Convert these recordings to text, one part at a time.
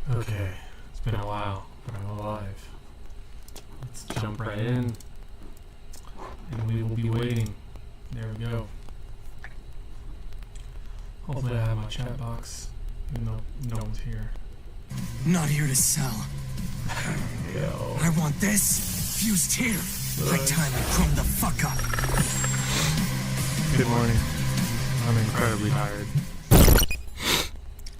Okay, it's been a while, but I'm alive. Let's jump right in, and we will be waiting. There we go. Hopefully I have my chat box, even though no one's here. Not here to sell. Yo. I want this fused here. Right time to chrome the fuck up. Good morning. I'm incredibly tired.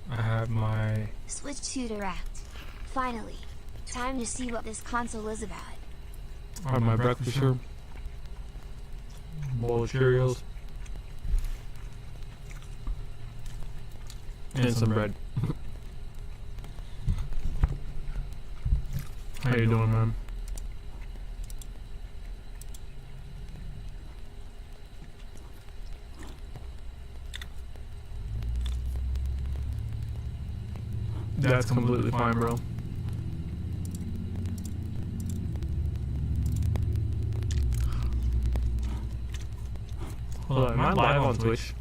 I have my... Switch to direct. Finally. Time to see what this console is about. I have my breakfast here. Bowl of Cheerios. And some bread. How you doing, man? That's completely fine, bro. Hold on, am I live on Twitch?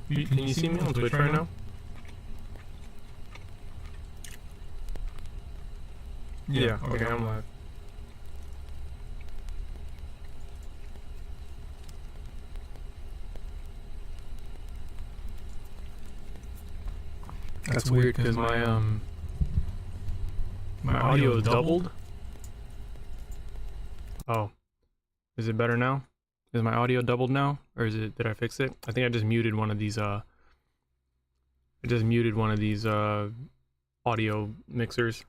Can you see me on Twitch right now? Yeah, okay, I'm live. That's weird because my audio is doubled. Oh, is it better now? Is my audio doubled now, or is it? Did I fix it? I think I just muted one of these. Audio mixers.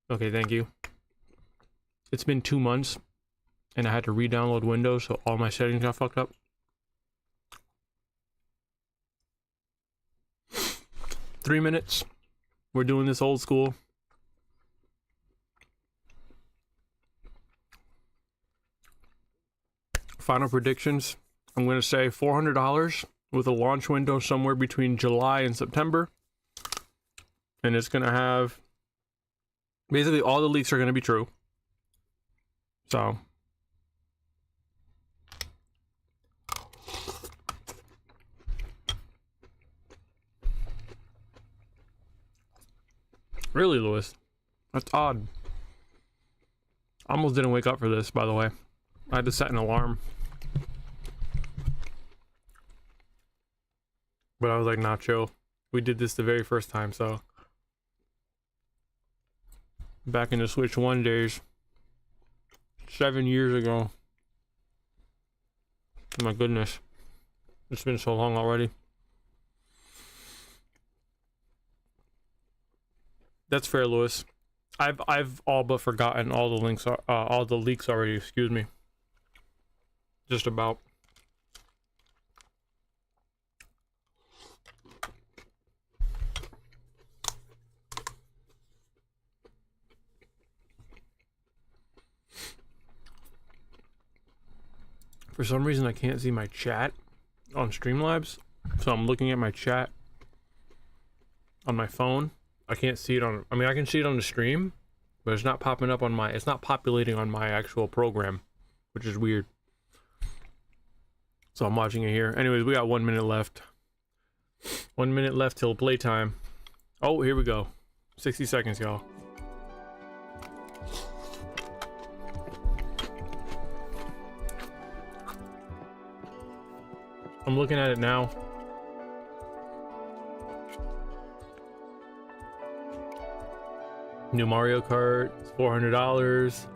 Okay, thank you. It's been 2 months, and I had to re-download Windows, so all my settings got fucked up. 3 minutes. We're doing this old school. Final predictions. I'm going to say $400 with a launch window somewhere between July and September. And it's going to have... basically all the leaks are going to be true. So... Really, Lewis? That's odd. I almost didn't wake up for this, by the way. I had to set an alarm. But I was like, nah, chill. We did this the very first time, so... back in the Switch 1 days. 7 years ago. Oh my goodness. It's been so long already. That's fair, Lewis. I've all but forgotten all the links, all the leaks already. Excuse me. Just about. For some reason, I can't see my chat on Streamlabs, so I'm looking at my chat on my phone. I can't see it on, I mean, I can see it on the stream, but it's not popping up on my, it's not populating on my actual program, which is weird. So I'm watching it here. Anyways, we got 1 minute left. 1 minute left till playtime. Oh, here we go. 60 seconds, y'all. I'm looking at it now. New Mario Kart, $400.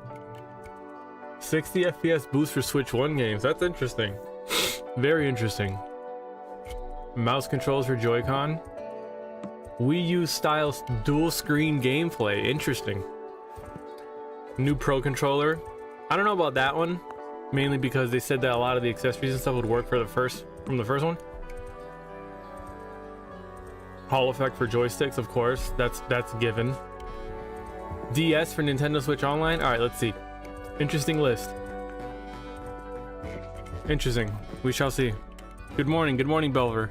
60 FPS boost for Switch 1 games. That's interesting. Very interesting. Mouse controls for Joy-Con. Wii U style dual screen gameplay. Interesting. New Pro controller. I don't know about that one. Mainly because they said that a lot of the accessories and stuff would work for the first one. Hall effect for joysticks, of course. That's given. DS for Nintendo Switch Online. All right, let's see. Interesting list. Interesting. We shall see. Good morning, Belver.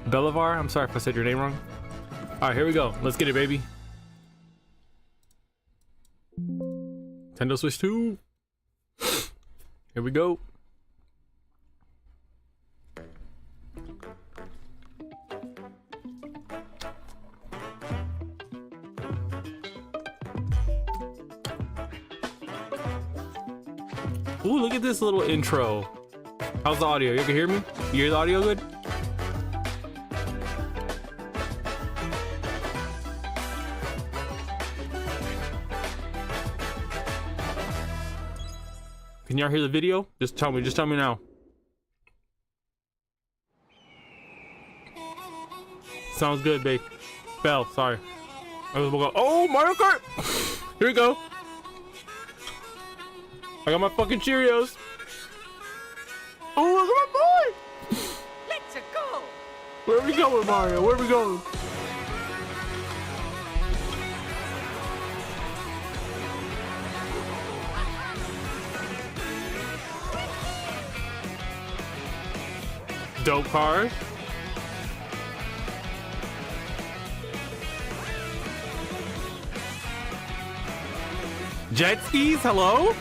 Belivar? I'm sorry if I said your name wrong. All right, here we go. Let's get it, baby. Nintendo Switch 2. Here we go. Ooh, look at this little intro. How's the audio? You can hear me? You hear the audio good? Can y'all hear the video? Just tell me now. Sounds good, babe. Bell, sorry. Oh, Mario Kart! Here we go. I got my fucking Cheerios. Oh, look at my boy! Let's go! Where are we going, Mario? Where are we going? Dope car. Jet skis, hello?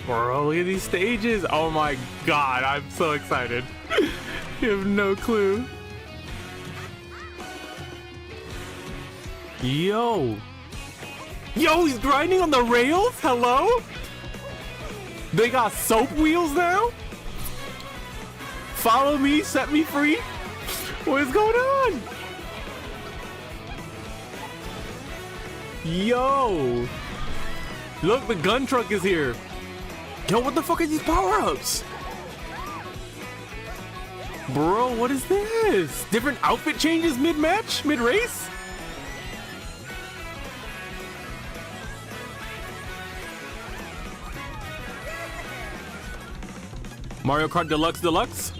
Bro, look at these stages. Oh my god, I'm so excited. You have no clue. Yo, he's grinding on the rails. Hello? They got soap wheels now? Follow me, set me free. What is going on? Yo, look, the gun truck is here. Yo, what the fuck are these power-ups? Bro, what is this? Different outfit changes mid-match, mid-race? Mario Kart Deluxe Deluxe?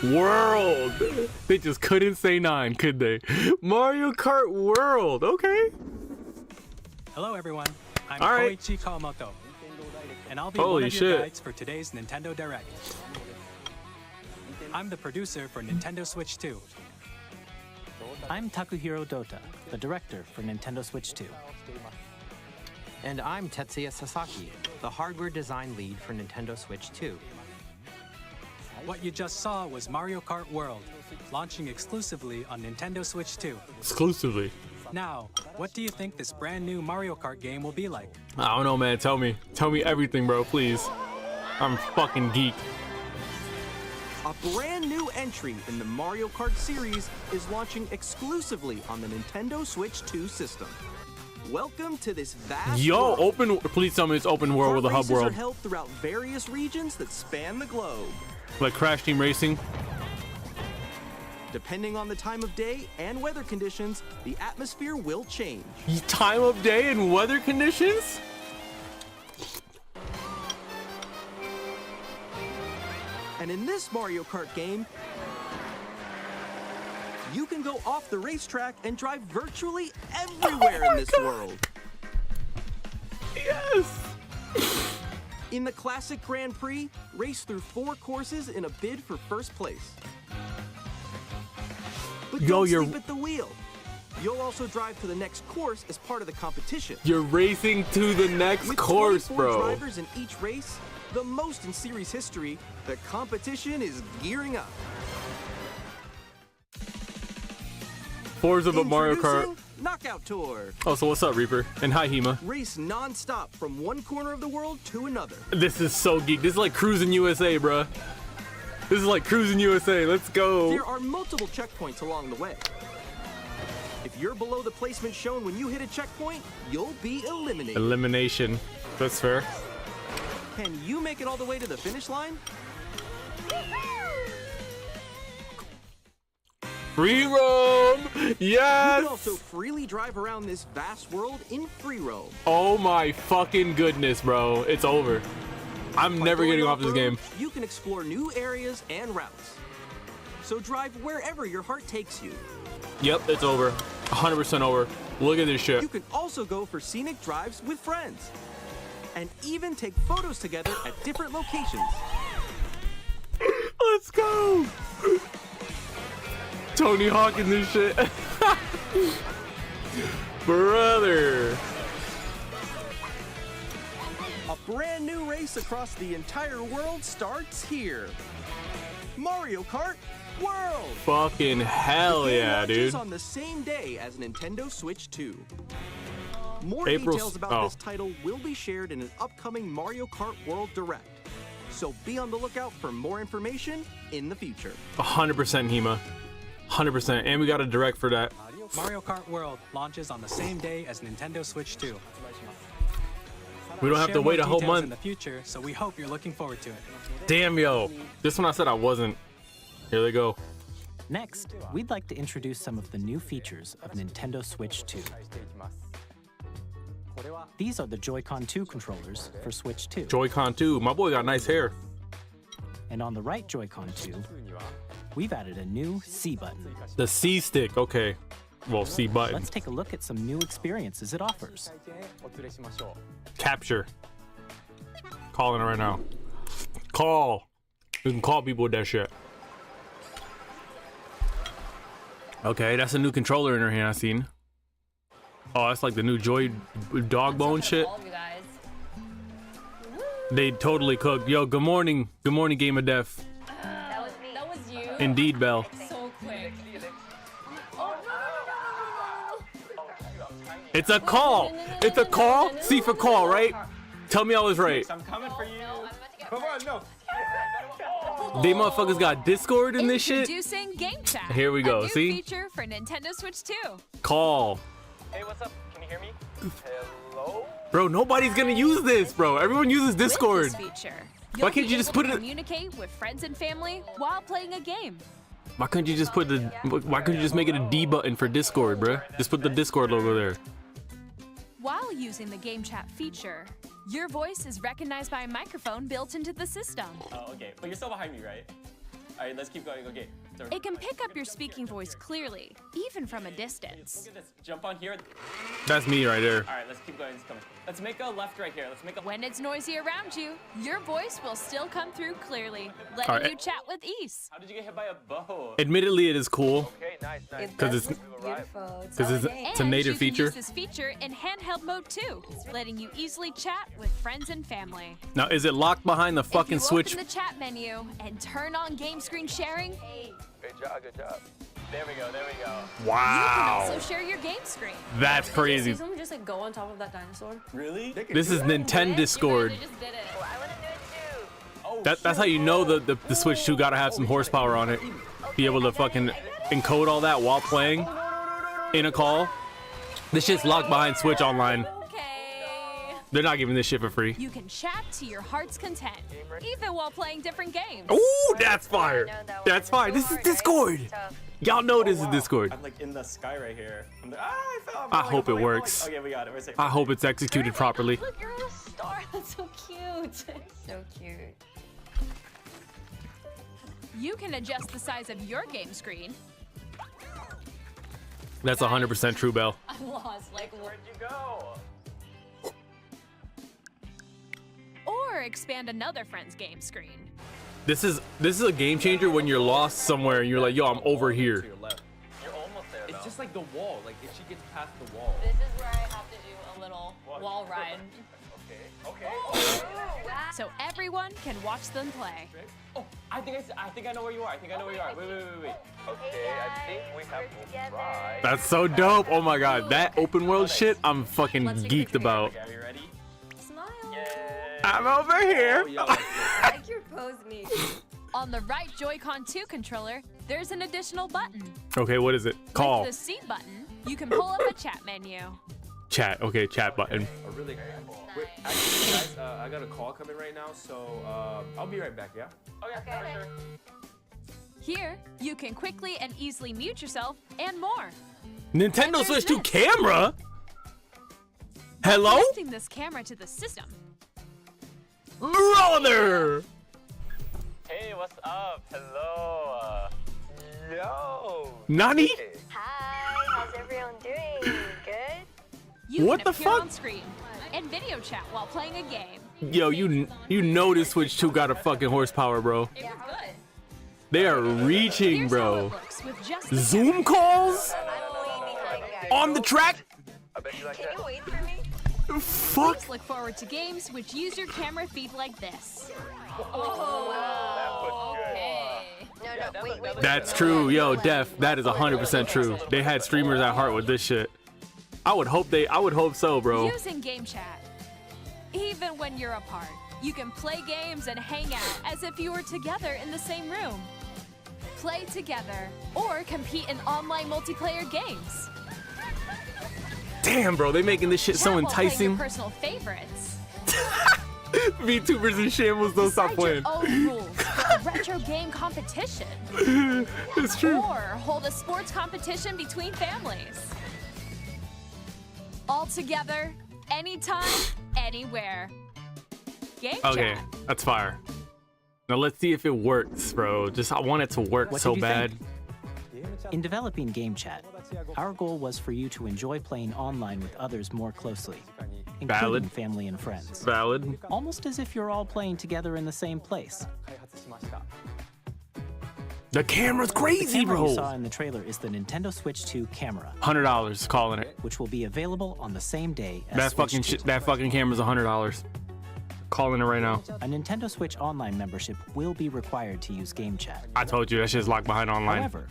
World! They just couldn't say 9, could they? Mario Kart World, okay. Hello everyone, I'm All right. Koichi Kawamoto, and I'll be Holy one of shit. your guides for today's Nintendo Direct. I'm the producer for Nintendo Switch 2. I'm Takuhiro Dota, the director for Nintendo Switch 2. And I'm Tetsuya Sasaki, the hardware design lead for Nintendo Switch 2. What you just saw was Mario Kart World, launching exclusively on Nintendo Switch 2. Exclusively. Now, what do you think this brand new Mario Kart game will be like? I don't know, man. Tell me everything, bro, please. I'm fucking geeked. A brand new entry in the Mario Kart series is launching exclusively on the Nintendo Switch 2 system. Welcome to this vast world. Please tell me it's open world with a hub Kart races are world. held throughout various regions that span the globe. Like Crash Team Racing. Depending on the time of day and weather conditions, the atmosphere will change. Time of day and weather conditions? And in this Mario Kart game, you can go off the racetrack and drive virtually everywhere in this world. Yes! In the classic Grand Prix, race through 4 courses in a bid for first place. But don't sleep at the wheel. You'll also drive to the next course as part of the competition. You're racing to the next With course, 24 bro. drivers in each race, the most in series history, the competition is gearing up. Forza but Mario Kart. Introducing Knockout Tour. Oh, so what's up, Reaper? And hi, Hema. Race non-stop from one corner of the world to another. This is so geek. This is like Cruising USA, bruh. This is like Cruising USA. Let's go. There are multiple checkpoints along the way. If you're below the placement shown when you hit a checkpoint, you'll be eliminated. Elimination. That's fair. Can you make it all the way to the finish line? Free roam! You Yes! can also freely drive around this vast world in free roam. Oh my fucking goodness, bro. It's over. I'm By never going getting off this off-road, game. You can explore new areas and routes. So drive wherever your heart takes you. Yep, it's over. 100% over. Look at this shit. You can also go for scenic drives with friends. And even take photos together at different locations. Let's go. Tony Hawk in this shit. Brother. A brand new race across the entire world starts here. Mario Kart World! Fucking hell The game yeah, launches dude. on the same day as Nintendo Switch 2. More April details about oh. this title will be shared in an upcoming Mario Kart World Direct. So be on the lookout for more information in the future. 100% Hema. 100%. And we got a direct for that. Mario Kart World launches on the same day as Nintendo Switch 2. We don't have Share to wait more a whole details in month. the future, so we hope you're looking forward to it. Damn, yo. This one I said I wasn't. Here they go. Next, we'd like to introduce some of the new features of Nintendo Switch 2. These are the Joy-Con 2 controllers for Switch 2. Joy-Con 2. My boy got nice hair. And on the right Joy-Con 2, we've added a new C button. The C stick. Okay. Well, C button. Let's take a look at some new experiences it offers. Capture. Calling it right now. Call. You can call people with that shit. Okay, that's a new controller in her hand I seen. Oh, that's like the new Joy dog bone shit. All of you guys. They totally cooked. Yo, good morning. Good morning, Game of Death. That was me. That was you. Indeed, Bell. So quick. It's a call. It's a call. C for call, right? Tell me I was right. I'm coming for you. No, I'm about to get Come on, no. They motherfuckers got Discord in this shit. Introducing Game Chat. Here we go, A new see? feature for Nintendo Switch 2. Call. Hey, what's up? Can you hear me? Hello? Bro, nobody's gonna use this, bro. Everyone uses Discord. With this feature, Why you'll can't be you just able put to it- communicate with friends and family while playing a game. Why couldn't you just put the? Why couldn't you just make it a D button for Discord, bro? Just put the Discord logo there. While using the Game Chat feature, your voice is recognized by a microphone built into the system. Oh, okay. But you're still behind me, right? All right, let's keep going. Okay. So It can pick up your speaking voice clearly, even from a distance. look at this. Jump on here. That's me right there. All right, let's keep going. It's coming. Let's make a left right here. Let's make a. When it's noisy around you, your voice will still come through clearly, letting Alright. you chat with ease. How did you get hit by a bow? Admittedly, it is cool Okay, nice, nice. because it's Beautiful. it's a native you feature. Can use this feature in handheld mode too, letting you easily chat with friends and family. Now, is it locked behind the fucking if you Switch? open the chat menu and turn on game screen sharing, Good job, good job. There we go, there we go. you can Wow, also share your game screen. that's crazy. someone just like go on top of that dinosaur? Really? This is Nintendo Discord. They just did it. I want to do it too. Oh, That's how you know the Switch 2 gotta have some horsepower on it. Be able to fucking encode all that while playing in a call. This shit's locked behind Switch Online. Okay. They're not giving this shit for free. You can chat to your heart's content, even while playing different games. Ooh, that's fire. That's fire. This is Discord. Y'all know this is Discord. I'm like in the sky right here. I'm like, I fell. I hope it works. Okay, we got it. We're safe. I hope it's executed properly. Look, you're a star. That's so cute. So cute. You can adjust the size of your game screen, That's 100% true, Bell. I'm lost. Like, Where'd you go? or expand another friend's game screen. This is a game changer when you're lost somewhere and you're like, yo, I'm over here. To your left. You're almost there. It's just like the wall. Like if she gets past the wall. this is where I have to do a little wall ride. Okay. So everyone can watch them play. Oh, I think I know where you are. I think I know where you are. Wait. Okay, I think we have to try. That's so dope. Oh my god, that open world shit I'm fucking geeked about. Okay, are you ready? Smile. I'm over here. I like your pose, me. On the right Joy-Con 2 controller, there's an additional button. Okay, what is it? Call. With the C button, you can pull up a chat menu. Chat. Okay, chat button. Wait, actually, guys, I got a call coming right now, so I'll be right back. Yeah. Okay. Sure. Here, you can quickly and easily mute yourself and more. Nintendo And Switch there's 2 this. camera? Hello? Connecting this camera to the system, Brother! Hey, what's up? Hello. Yo. Nani? Hi, how's everyone doing? Good? you What can the appear fuck? on screen and video chat while playing a game. Yo, you know this Switch 2 got a fucking horsepower, bro. It was good. They are reaching, Here's how it bro. looks with just the Zoom calls on the track. Can you wait for me? Fuck. Please look forward to games which use your camera feed like this. Oh, okay. No, wait. That's true, yo, Def. That is 100% true. They had streamers at heart with this shit. I would hope so, bro. Using Game Chat. Even when you're apart, you can play games and hang out as if you were together in the same room. Play together or compete in online multiplayer games. Damn, bro, they making this shit so Chat while playing enticing. your personal favorites. VTubers in shambles, don't stop Decide playing. your own rules for a retro game competition. It's true. Or hold a sports competition between families. All together, anytime, anywhere. Game Okay, Chat. that's fire. Now let's see if it works, bro. Just I want it to work What so did you bad. think? In developing Game Chat, our goal was for you to enjoy playing online with others more closely, including Valid. family and friends. Valid. Almost as if you're all playing together in the same place. The camera's The crazy, camera you saw bro. in the trailer is the Nintendo Switch 2 camera, $100, calling it. which will be available on the same day as That Switch fucking 2. shit. That fucking camera's $100. Calling it right now. A Nintendo Switch Online membership will be required to use Game Chat. I told you that shit's locked behind online. However,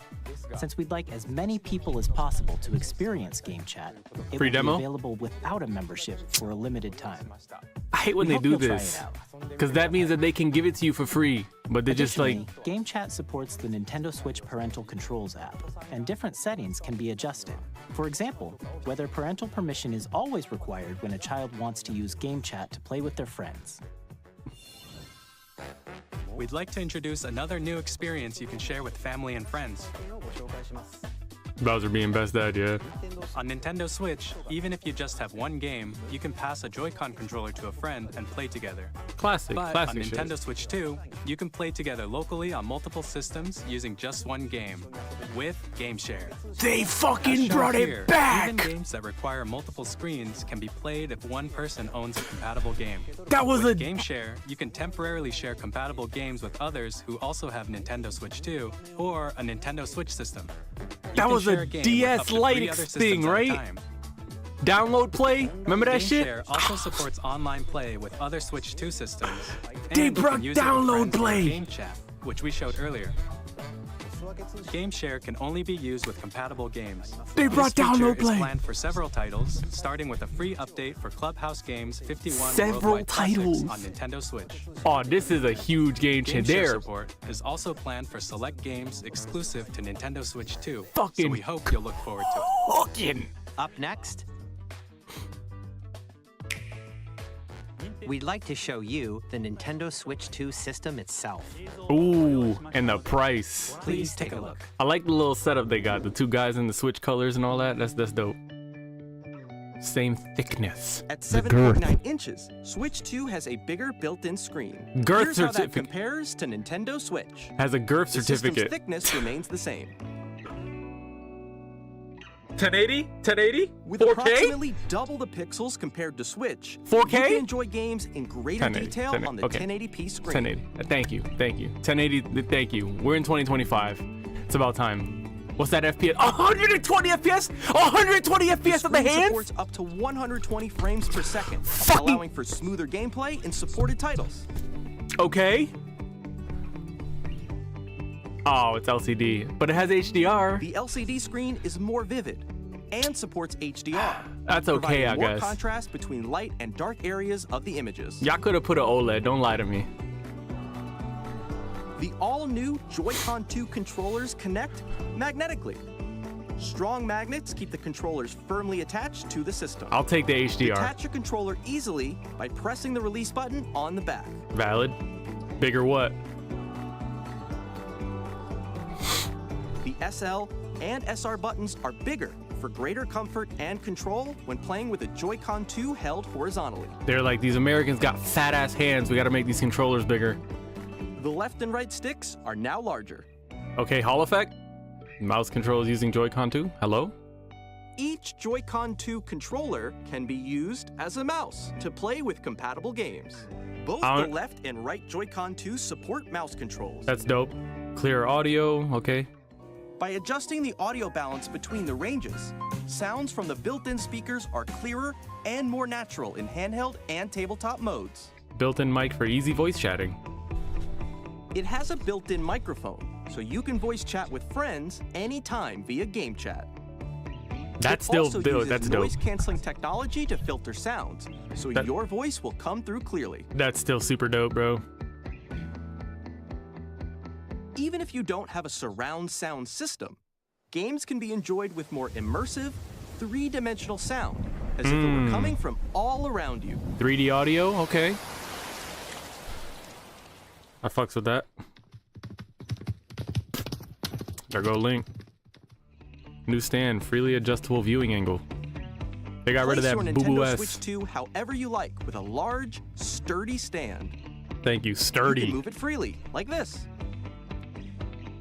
since we'd like as many people as possible to experience Game Chat, it Free will demo? be available without a membership for a limited time. I hate when We they hope do you'll try this, it out. because that means that they can give it to you for free, but they just like. Additionally, Game Chat supports the Nintendo Switch Parental Controls app, and different settings can be adjusted. For example, whether parental permission is always required when a child wants to use Game Chat to play with their friends. We'd like to introduce another new experience you can share with family and friends. Bowser being best dad, yeah. On Nintendo Switch, even if you just have one game, you can pass a Joy-Con controller to a friend and play together. Classic, But classic on shit. Nintendo Switch 2, you can play together locally on multiple systems using just one game, with Game Share. They fucking As shown brought it here, back! Even games that require multiple screens can be played if one person owns a compatible game. That was With a- Game Share, you can temporarily share compatible games with others who also have Nintendo Switch 2 or a Nintendo Switch system. You That can was share a game with DS up to 3 Lite other systems thing, at a right? time. Download play? Remember that Game shit? Share also supports online play with other Switch 2 systems. They and you brought can use it with download friends through play. Game Chat, which we showed earlier. Game Share can only be used with compatible games. They brought This feature download play. is planned for several titles, starting with a free update for Clubhouse Games 51 Several Worldwide Classics titles. on Nintendo Switch. Oh, this is a huge game Game changer. Share There. support is also planned for select games exclusive to Nintendo Switch 2. Fucking so we hope you'll look forward to it. Fucking. Up next, we'd like to show you the Nintendo Switch 2 system itself. Ooh, and the price. Please take a look. I like the little setup they got. The two guys in the Switch colors and all that. That's dope. Same thickness. At The girth. 7.9 inches, Switch 2 has a bigger built-in screen. Girth Here's how that certificate. compares to Nintendo Switch. Has a girth The system's certificate. thickness remains the same. 1080? 1080? With 4K? approximately double the pixels compared to Switch, 4K? you can enjoy games in greater 1080, detail 1080, on the okay. 1080p screen. 1080. Thank you. Thank you. 1080. Thank you. We're in 2025. It's about time. What's that FPS? 120 FPS? 120 FPS in the screen hands? supports up to 120 frames per second, Fucking- allowing for smoother gameplay in supported titles. Okay. Oh, it's LCD, but it has HDR. The LCD screen is more vivid and supports HDR. That's okay, providing I more guess. contrast between light and dark areas of the images. Y'all could have put an OLED. Don't lie to me. The all-new Joy-Con 2 controllers connect magnetically. Strong magnets keep the controllers firmly attached to the system. I'll take the HDR. Detach your controller easily by pressing the release button on the back. Valid. Bigger what? The SL and SR buttons are bigger for greater comfort and control when playing with a Joy-Con 2 held horizontally. They're like, these Americans got fat ass hands. We gotta make these controllers bigger. The left and right sticks are now larger. Okay, Hall effect. Mouse controls using Joy-Con 2. Hello? Each Joy-Con 2 controller can be used as a mouse to play with compatible games. Both I the don't- left and right Joy-Con 2 support mouse controls. That's dope. Clear audio, okay. By adjusting the audio balance between the ranges, sounds from the built-in speakers are clearer and more natural in handheld and tabletop modes. Built-in mic for easy voice chatting. It has a built-in microphone, so you can voice chat with friends anytime via game chat. That's it still also built. uses That's dope. noise-canceling technology to filter sounds, so your voice will come through clearly. That's still super dope, bro. Even if you don't have a surround sound system, games can be enjoyed with more immersive, three-dimensional sound, as if it were coming from all around you. 3D audio, okay. I fucks with that. There go Link. New stand, freely adjustable viewing angle. They got rid of that Place your boo-boo Nintendo S. Switch 2 however you like with a large, sturdy stand. Thank you, You sturdy. can move it freely, like this.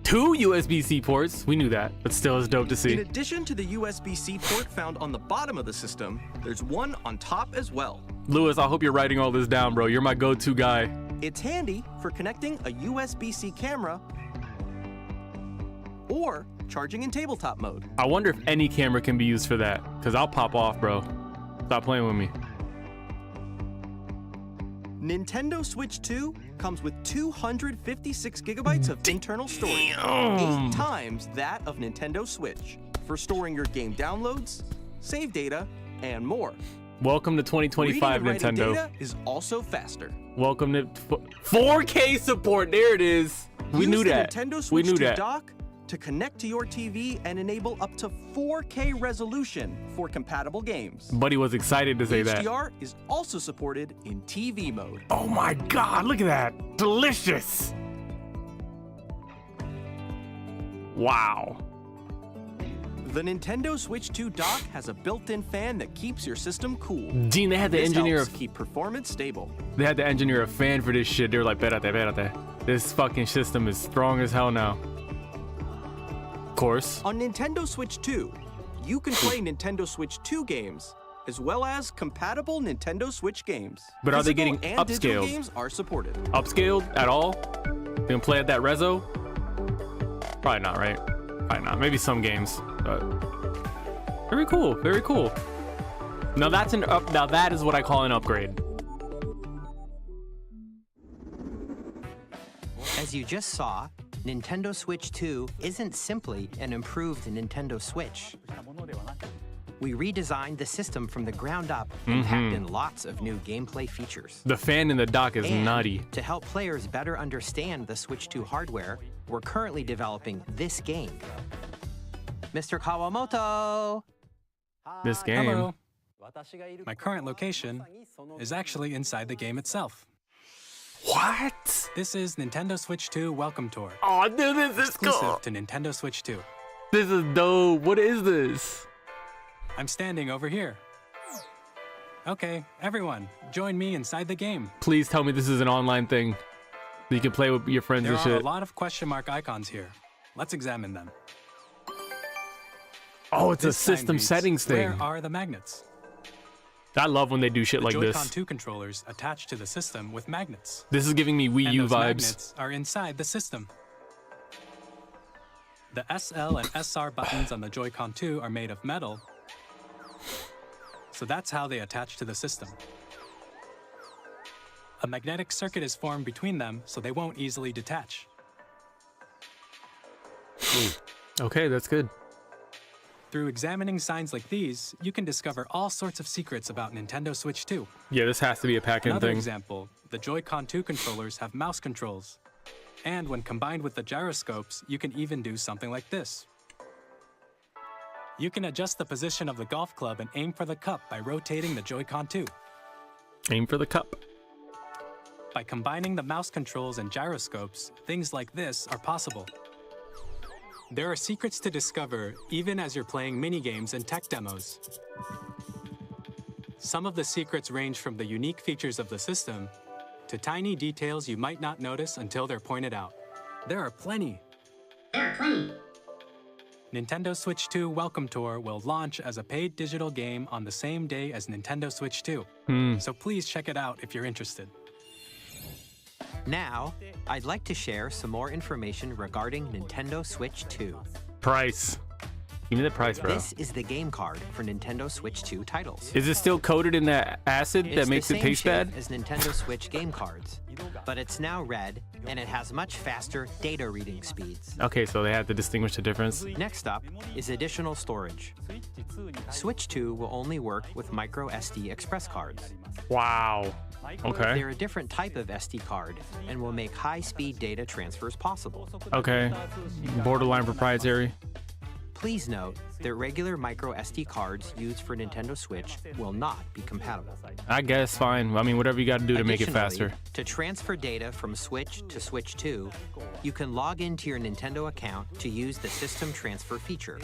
2 USB-C ports. We knew that, but still it's dope to In see. addition to the USB-C port found on the bottom of the system, there's one on top as well. Lewis, I hope you're writing all this down, bro. You're my go-to guy. It's handy for connecting a USB-C camera or charging in tabletop mode. I wonder if any camera can be used for that, because I'll pop off, bro. Stop playing with me. Nintendo Switch 2 comes with 256 gigabytes of internal storage, Damn. 8 times that of Nintendo Switch, for storing your game downloads, save data, and more. Welcome to 2025, Reading and writing Nintendo. data is also faster. Welcome to 4K support. There it is. We Use knew the that. Nintendo We Switch knew 2 that. dock to connect to your TV and enable up to 4K resolution for compatible games. Buddy was excited to say that. HDR is also supported in TV mode. Oh my God, look at that. Delicious. Wow. The Nintendo Switch 2 dock has a built-in fan that keeps your system cool. Gene, they had the This engineer helps of keep performance stable. They had to engineer a fan for this shit. They were like, espérate. This fucking system is strong as hell now. Of course. On Nintendo Switch 2, you can play Nintendo Switch 2 games, as well as compatible Nintendo Switch games. But are they Physical getting and digital upscaled? games are supported. Upscaled at all? They can play at that reso? Probably not, right? Probably not. Maybe some games. But very cool. Very cool. Now that's an up. Now that is what I call an upgrade. As you just saw, Nintendo Switch 2 isn't simply an improved Nintendo Switch. We redesigned the system from the ground up and packed in lots of new gameplay features. The fan in the dock is And nutty. to help players better understand the Switch 2 hardware, we're currently developing this game. Mr. Kawamoto! This game. Hello. My current location is actually inside the game itself. What? This is Nintendo Switch 2 Welcome Tour. Oh, dude, this is Exclusive cool. to Nintendo Switch 2. This is dope. What is this? I'm standing over here. Okay, everyone, join me inside the game. Please tell me this is an online thing. That you can play with your friends There and are shit. a lot of question mark icons here. Let's examine them. Oh, it's a This sign system reads, settings thing. Where are the magnets? I love when they do shit The like Joy-Con this. 2 controllers attached to the system with magnets. This is giving me Wii And U those vibes. magnets are inside the system. The SL and SR buttons on the Joy-Con 2 are made of metal, so that's how they attach to the system. A magnetic circuit is formed between them, so they won't easily detach. Okay, that's good. Through examining signs like these, you can discover all sorts of secrets about Nintendo Switch 2. Yeah, this has to be a pack-in Another thing. example, the Joy-Con 2 controllers have mouse controls. And when combined with the gyroscopes, you can even do something like this. You can adjust the position of the golf club and aim for the cup by rotating the Joy-Con 2. Aim for the cup. By combining the mouse controls and gyroscopes, things like this are possible. There are secrets to discover even as you're playing minigames and tech demos. Some of the secrets range from the unique features of the system to tiny details you might not notice until they're pointed out. There are plenty. Nintendo Switch 2 Welcome Tour will launch as a paid digital game on the same day as Nintendo Switch 2. So please check it out if you're interested. Now, I'd like to share some more information regarding Nintendo Switch 2. Price. Give me the price, bro. This is the game card for Nintendo Switch 2 titles. Is it still coated in that acid that makes it taste bad? It's the same shape as Nintendo Switch game cards, but it's now red and it has much faster data reading speeds. Okay, so they have to distinguish the difference. Next up is additional storage. Switch 2 will only work with micro SD express cards. Wow. Okay. They're a different type of SD card and will make high-speed data transfers possible. Okay. Borderline proprietary. Please note that regular micro SD cards used for Nintendo Switch will not be compatible. I guess fine. I mean, whatever you got to do to make it faster. To transfer data from Switch to Switch 2, you can log into your Nintendo account to use the System Transfer feature.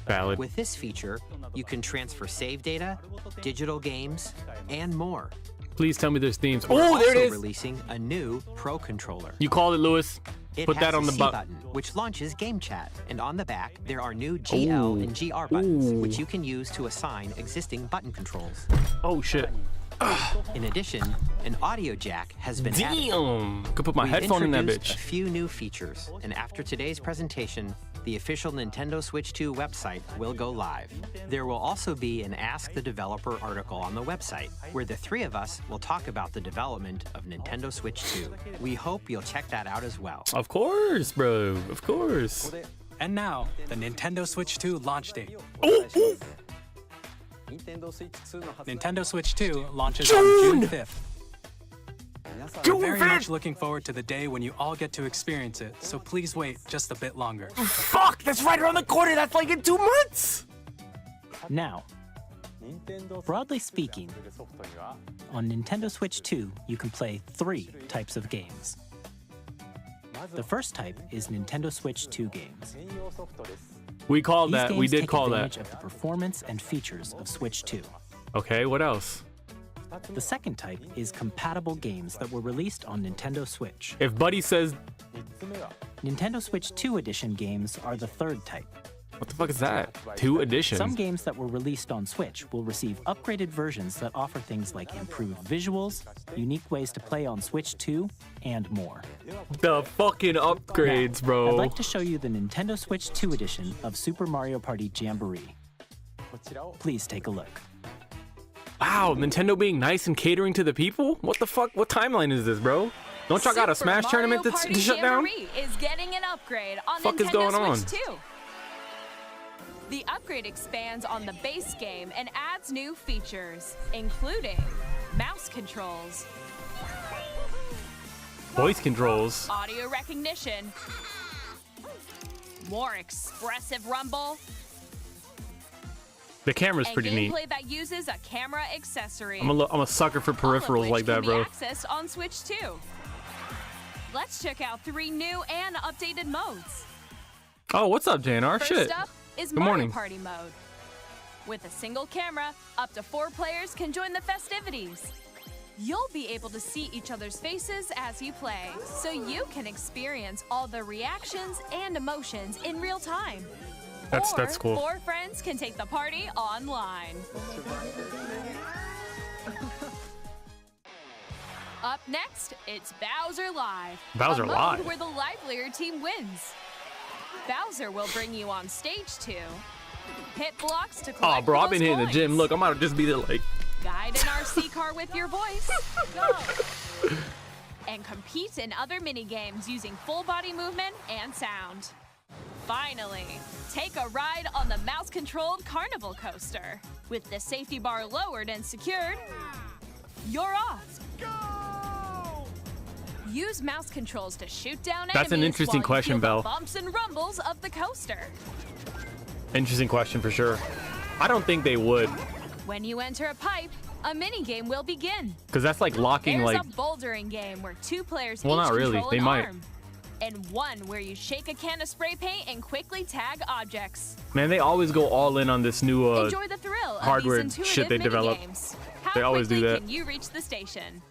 Valid. With this feature, you can transfer save data, digital games, and more. Please tell me there's themes. We're Oh, there it also is. Releasing a new Pro Controller. You called it, Lewis. It Put has that on a the C button. which launches Game Chat, and on the back there are new GL and GR buttons, which you can use to assign existing button controls. Oh shit. In addition, an audio jack has been added. Damn. Could put my We've headphone in that introduced bitch. A few new features, and after today's presentation, the official Nintendo Switch 2 website will go live. There will also be an Ask the Developer article on the website, where the three of us will talk about the development of Nintendo Switch 2. We hope you'll check that out as well. Of course, bro. Of course. And now, the Nintendo Switch 2 launch date. Nintendo Switch 2 launches on June 5th. We're very much looking forward to the day when you all get to experience it, so please wait just a bit longer. Fuck, that's right around the corner. That's like in 2 months. Now, broadly speaking, on Nintendo Switch 2, you can play 3 types of games. The first type is Nintendo Switch 2 games. We called that. We did call that. that. Of the performance and features of Switch 2. Okay, what else? The second type is compatible games that were released on Nintendo Switch. If Buddy says... Nintendo Switch 2 Edition games are the third type. What the fuck is that? 2 editions? Some games that were released on Switch will receive upgraded versions that offer things like improved visuals, unique ways to play on Switch 2, and more. The fucking upgrades, bro. I'd like to show you the Nintendo Switch 2 edition of Super Mario Party Jamboree. Please take a look. Wow, Nintendo being nice and catering to the people? What the fuck? What timeline is this, bro? Don't y'all got a Smash tournament to shut down? Jamboree is getting an upgrade on Fuck Nintendo is going on? Switch 2. The upgrade expands on the base game and adds new features, including mouse controls, Voice controls, audio recognition, more expressive rumble, the camera's and pretty neat. gameplay that uses a camera accessory. I'm a sucker for peripherals like that, bro. Can be accessed on Switch 2. Let's check out 3 new and updated modes. Oh, what's up, JNR? First Shit. up is Good Mario morning. Party mode. With a single camera, up to 4 players can join the festivities. You'll be able to see each other's faces as you play, so you can experience all the reactions and emotions in real time. That's cool. 4 friends can take the party online. Up next, it's Bowser Live. Bowser a mode Live? where the livelier team wins. Bowser will bring you on stage 2. Hit blocks to collect Oh, bro, I've been those hitting the gym. coins. Look, I'm about to just be there like... Guide an RC car with your voice. Go. And compete in other mini games using full body movement and sound. Finally, take a ride on the mouse-controlled Carnival Coaster. With the safety bar lowered and secured, you're off. Go! Use mouse controls to shoot down enemies. That's an interesting while you question, feel Belle. the bumps and rumbles of the coaster. Interesting question for sure. I don't think they would. When you enter a pipe, a mini game will begin. Because that's like locking, There's like... a bouldering game where 2 players Well, each not really. control They an might. arm. And one where you shake a can of spray paint and quickly tag objects. Man, they always go all in on this new Enjoy the thrill of hardware these shit they intuitive develop. mini-games. How They always do quickly that. can you reach the station?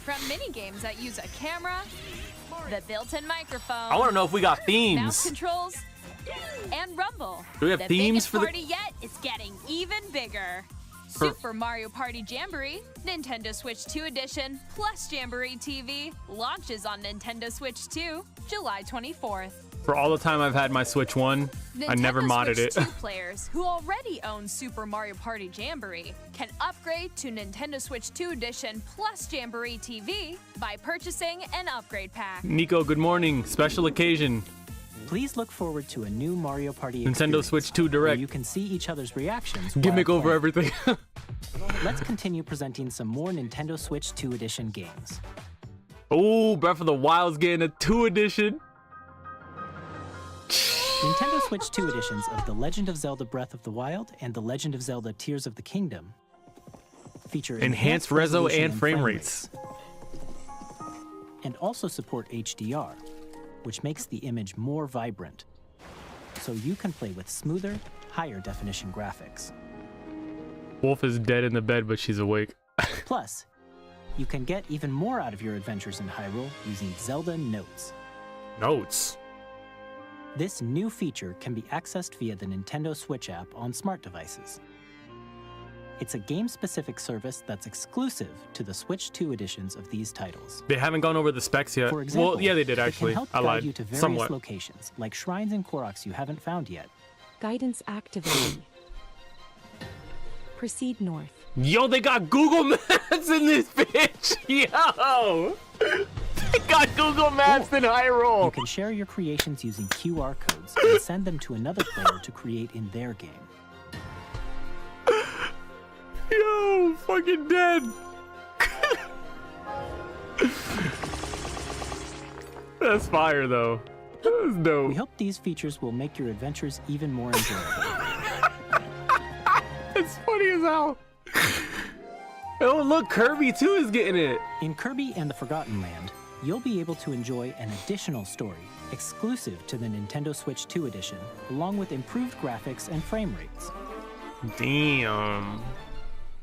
From mini games that use a camera, the built-in microphone, I want to know if we got mouse themes. controls, and rumble. Do we have the themes biggest for the- party yet is getting even bigger. Super Mario Party Jamboree, Nintendo Switch 2 Edition, plus Jamboree TV launches on Nintendo Switch 2, July 24th. For all the time I've had my Switch 1, I never modded Switch it. 2 players who already own Super Mario Party Jamboree can upgrade to Nintendo Switch 2 Edition plus Jamboree TV by purchasing an upgrade pack. Nico, good morning. Special occasion. Please look forward to a new Mario Party Nintendo Switch 2 where Direct. you can see each other's reactions. Gimmick while over playing. everything. Let's continue presenting some more Nintendo Switch 2 Edition games. Oh, Breath of the Wild's getting a 2 edition. Nintendo Switch 2 editions of The Legend of Zelda Breath of the Wild and The Legend of Zelda Tears of the Kingdom feature Enhanced reso resolution and frame rates. And also support HDR, which makes the image more vibrant, so you can play with smoother, higher definition graphics. Wolf is dead in the bed, but she's awake. Plus, you can get even more out of your adventures in Hyrule using Zelda Notes. Notes? This new feature can be accessed via the Nintendo Switch app on smart devices. It's a game-specific service that's exclusive to the Switch 2 editions of these titles. They haven't gone over the specs yet. For example, well, yeah, they did actually. It can help I guide lied. you to various Somewhat. locations, like shrines and Koroks you haven't found yet. Guidance activated. Proceed north. Yo, they got Google Maps in this bitch. Yo, they got Google Maps in Hyrule. You can share your creations using QR codes and send them to another player to create in their game. Yo, fucking dead. That's fire, though. That's dope. We hope these features will make your adventures even more enjoyable. It's funny as hell. Oh, look, Kirby, too, is getting it. In Kirby and the Forgotten Land, you'll be able to enjoy an additional story exclusive to the Nintendo Switch 2 edition, along with improved graphics and frame rates. Damn.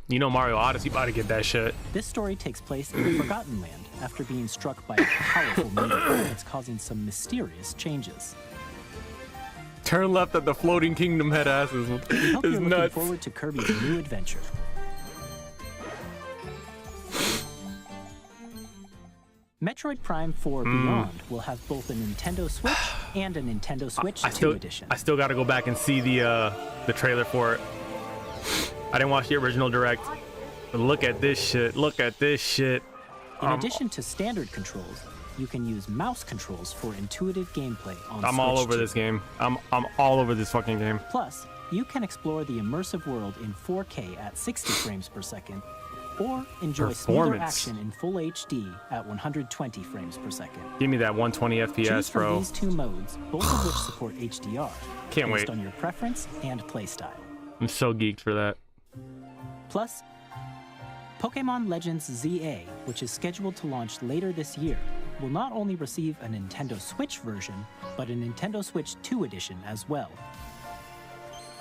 You know Mario Odyssey about to get that shit. This story takes place in the Forgotten Land after being struck by a powerful meteor that's causing some mysterious changes. Turn left at the Floating Kingdom head asses. We hope It's you're looking nuts. forward to Kirby's new adventure. Metroid Prime 4 Beyond will have both a Nintendo Switch and a Nintendo Switch 2 edition. I still got to go back and see the trailer for it. I didn't watch the original direct. But look at this shit. Look at this shit. In addition to standard controls, you can use mouse controls for intuitive gameplay on I'm all Switch over 2. this game. I'm all over this fucking game. Plus, you can explore the immersive world in 4K at 60 frames per second, or enjoy smoother Performance. action in full HD at 120 frames per second. Give me that 120 Choose FPS, from bro. these two modes, both of which support HDR, Can't based wait. on your preference and playstyle. I'm so geeked for that. Plus, Pokémon Legends ZA, which is scheduled to launch later this year, will not only receive a Nintendo Switch version, but a Nintendo Switch 2 edition as well.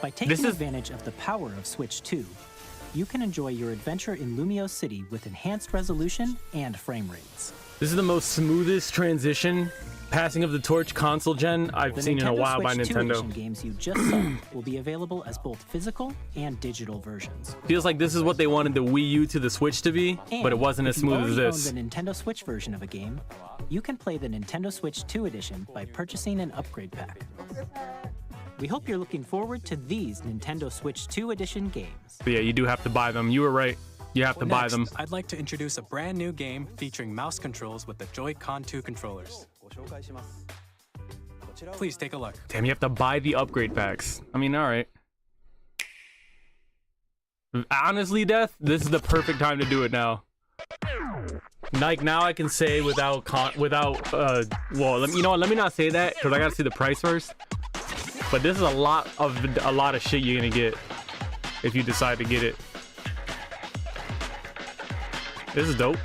By taking advantage of the power of Switch 2, you can enjoy your adventure in Lumio City with enhanced resolution and frame rates. This is the most smoothest transition, passing of the torch console gen I've The seen in a Nintendo while by Switch 2 Nintendo. edition games you just saw will be available as both physical and digital versions. Feels like this is what they wanted the Wii U to the Switch to be, but it wasn't as if smooth you as already this. own the Nintendo Switch version of a game, you can play the Nintendo Switch 2 edition by purchasing an upgrade pack. We hope you're looking forward to these Nintendo Switch 2 edition games. But yeah, you do have to buy them. You were right. You have to buy Next, them. I'd like to introduce a brand new game featuring mouse controls with the Joy-Con 2 controllers. Please take a look. Damn, you have to buy the upgrade packs. I mean, all right. Honestly, Death, this is the perfect time to do it now. Like now, I can say without well, you know what? Let me not say that because I gotta see the price first. But this is a lot of shit you're gonna get if you decide to get it. This is dope.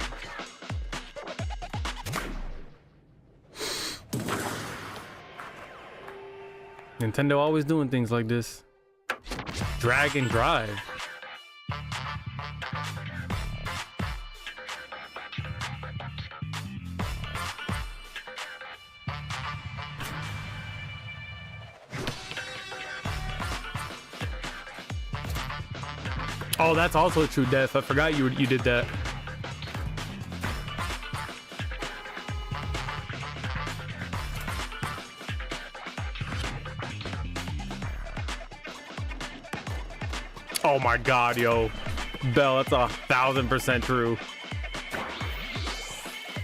Nintendo always doing things like this. Drag and drive. Oh, that's also true, Death. I forgot you did that. Oh my god, yo. Bell, that's 1000% true.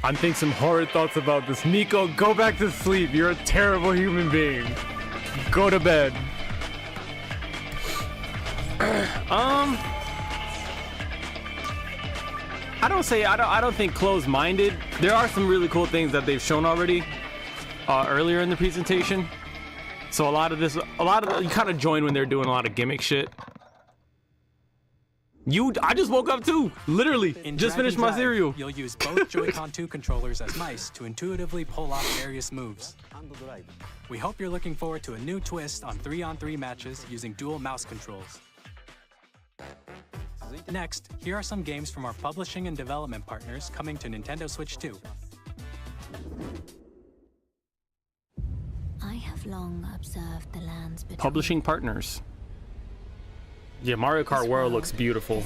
I'm thinking some horrid thoughts about this. Nico, go back to sleep. You're a terrible human being. Go to bed. I don't think closed-minded. There are some really cool things that they've shown already earlier in the presentation. So a lot of you kind of join when they're doing a lot of gimmick shit. I just woke up too, literally. Just finished my cereal. You'll use both Joy-Con 2 controllers as mice to intuitively pull off various moves. We hope you're looking forward to a new twist on 3-on-3 matches using dual mouse controls. Next, here are some games from our publishing and development partners coming to Nintendo Switch 2. I have long observed the lands between Publishing partners. Yeah, Mario Kart World looks beautiful.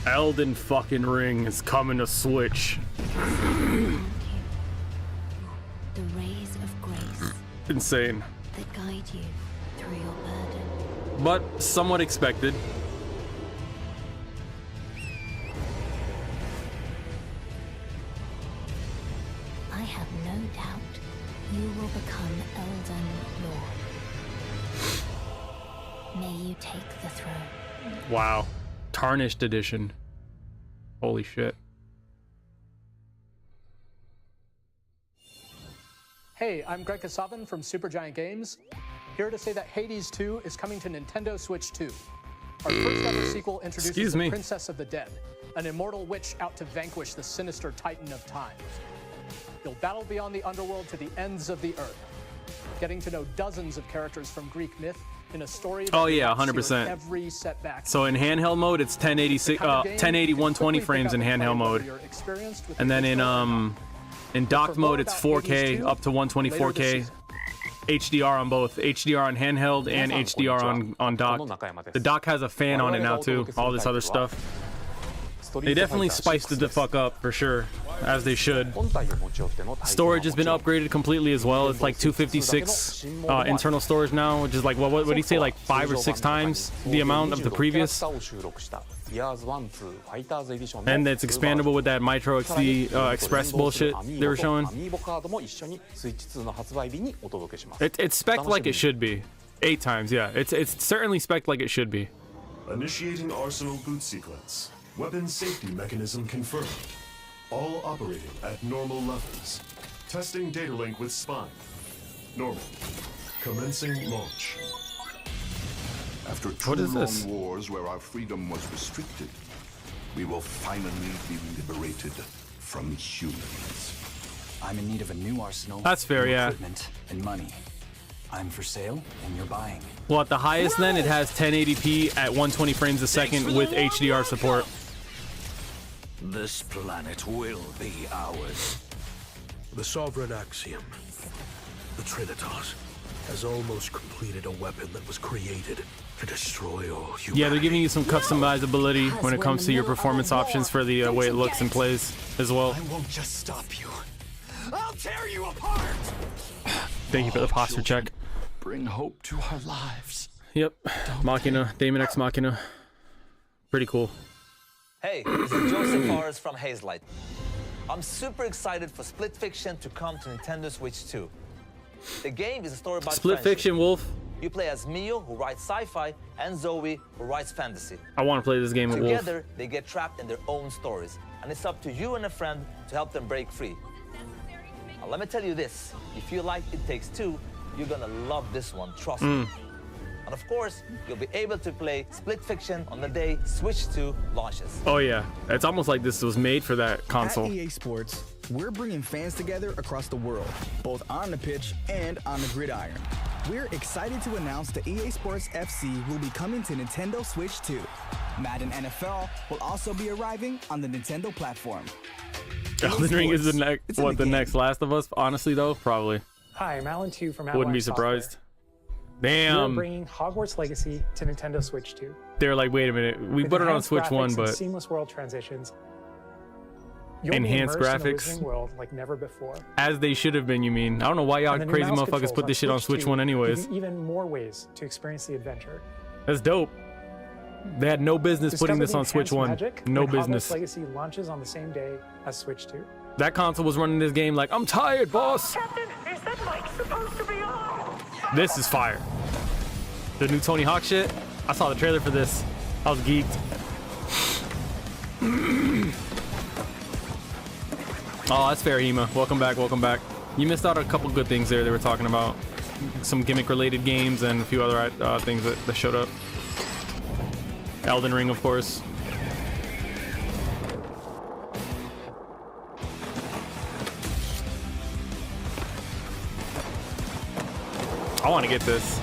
Elden fucking Ring is coming to Switch. the rays of grace Insane. that guide you through your burden. But somewhat expected. I have no doubt you will become Elden Lord. May you take the throne. Wow. Tarnished edition. Holy shit. Hey, I'm Greg Kasavin from Supergiant Games, here to say that Hades 2 is coming to Nintendo Switch 2. Our first ever sequel introduces the Princess of the Dead, an immortal witch out to vanquish the sinister Titan of Time. You'll battle beyond the underworld to the ends of the earth, getting to know dozens of characters from Greek myth in a story that yeah, 100%. every setback. So in handheld mode, it's 1080 120 frames in handheld mode, and then in docked mode, it's 4K up to 124K. HDR on both, HDR on handheld and HDR on dock. The dock has a fan on it now too. All this other stuff. They definitely spiced it the fuck up for sure, as they should. Storage has been upgraded completely as well. It's like 256 internal storage now, which is like what do you say, like 5 or 6 times the amount of the previous. And it's expandable with that Micro XD Express bullshit they were showing. It's spec'd like it should be. 8 times, yeah. It's certainly spec'd like it should be. Initiating Arsenal boot sequence. Weapon safety mechanism confirmed. All operating at normal levels. Testing data link with spine. Normal. Commencing launch. After 2 long wars where our freedom was restricted, we will finally be liberated from humans. I'm in need of a new arsenal. That's fair, yeah. Equipment and money. I'm for sale, and you're buying. Well, at the highest then, it has 1080p at 120 frames a second with HDR support. This planet will be ours. The Sovereign Axiom, the Trinitas, has almost completed a weapon that was created to destroy all humanity. Yeah, they're giving you some customizability when it comes to your performance options for the way it looks and plays as well. I won't just stop you. I'll tear you apart. Thank you for the posture check. Bring hope to our lives. Yep, Machina, Daemon X Machina. Pretty cool. Hey, this is Joseph Forrest from Hazelight. I'm super excited for Split Fiction to come to Nintendo Switch 2. The game is a story about Split Fiction, Wolf. You play as Mio, who writes sci-fi, and Zoe, who writes fantasy. I want to play this game with Wolf. Together, they get trapped in their own stories, and it's up to you and a friend to help them break free. Now, let me tell you this. If you like It Takes Two, you're gonna love this one, trust me. And of course, you'll be able to play Split Fiction on the day Switch 2 launches. Oh yeah, it's almost like this was made for that console. At EA Sports, we're bringing fans together across the world, both on the pitch and on the gridiron. We're excited to announce that EA Sports FC will be coming to Nintendo Switch 2. Madden NFL will also be arriving on the Nintendo platform. Elden Ring is the next Last of Us? Honestly though, probably. Hi, I'm Alan Tew from Avalanche Wouldn't be surprised. Software. Damn. We're bringing Hogwarts Legacy to Nintendo Switch 2. They're like, wait a minute, we put it on Switch 1, but seamless world transitions. You'll enhanced be graphics in a world like never before. As they should have been, you mean? I don't know why y'all crazy motherfuckers put this shit on Switch 1 anyways. Give you even more ways to experience the adventure. That's dope. They had no business putting this on Switch 1. No business. Hogwarts Legacy launches on the same day as Switch 2. That console was running this game like, I'm tired, boss. Captain, is that mic supposed to be on? This is fire. The new Tony Hawk shit. I saw the trailer for this. I was geeked. Oh, that's fair, Hema. Welcome back, welcome back. You missed out on a couple good things there they were talking about. Some gimmick-related games and a few other things that showed up. Elden Ring, of course. I want to get this.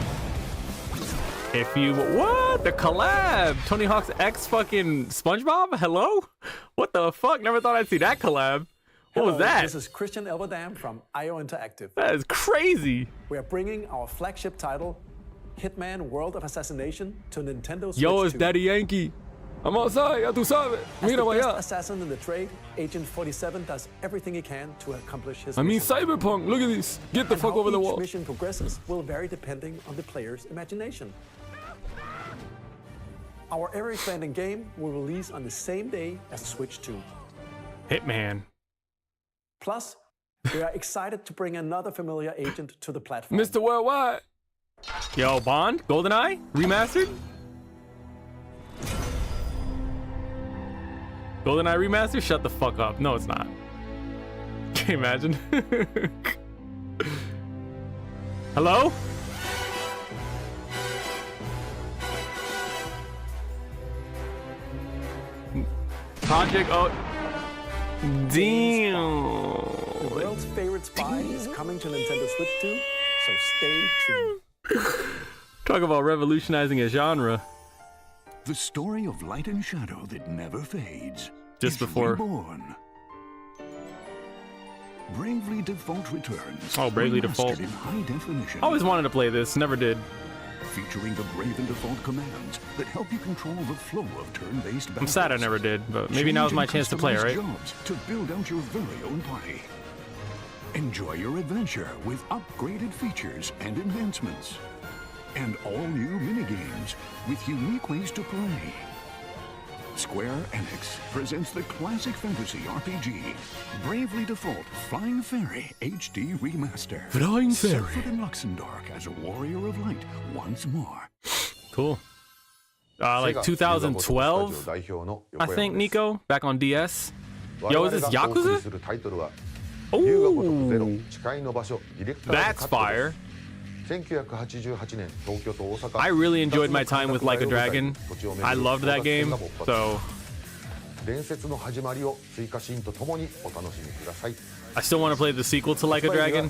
If you what the collab, Tony Hawk's X fucking SpongeBob. Hello, what the fuck? Never thought I'd see that collab. What was that? This is Christian Elverdam from IO Interactive. That is crazy. We are bringing our flagship title, Hitman: World of Assassination, to Nintendo Switch 2. Yo, it's Daddy Yankee. I'm outside, ya tu sabes. As the best assassin in the trade, Agent 47 does everything he can to accomplish his I mean, mission. Cyberpunk, look at this. Get the fuck over the wall. Each mission progresses will vary depending on the player's imagination. Our ever-expanding game will release on the same day as Switch 2. Hitman. Plus, we are excited to bring another familiar agent to the platform. Mr. Worldwide. Yo, Bond, GoldenEye, remastered. GoldenEye remaster? Shut the fuck up. No, it's not. Can you imagine? Hello? Project O. Damn. The world's favorite spy is coming to Nintendo Switch 2, so stay tuned. Talk about revolutionizing a genre. The story of light and shadow that never fades. Just before. Reborn. Bravely Default returns. Oh, Bravely Default. In high definition. Always wanted to play this, never did. Featuring the Brave and Default commands that help you control the flow of turn-based battles. I'm sad I never did, but maybe now's my chance to play, right? Jobs to build out your very own party. Enjoy your adventure with upgraded features and enhancements. And all new minigames with unique ways to play. Square Enix presents the classic fantasy RPG, Bravely Default Flying Fairy HD Remaster. Flying Fairy. Set foot in Luxembourg as a warrior of light once more. Cool. Like 2012, I think, Nico, back on DS. Yo, is this Yakuza? Ooh, that's fire. I really enjoyed my time with Like a Dragon. I loved that game, so I still want to play the sequel to Like a Dragon.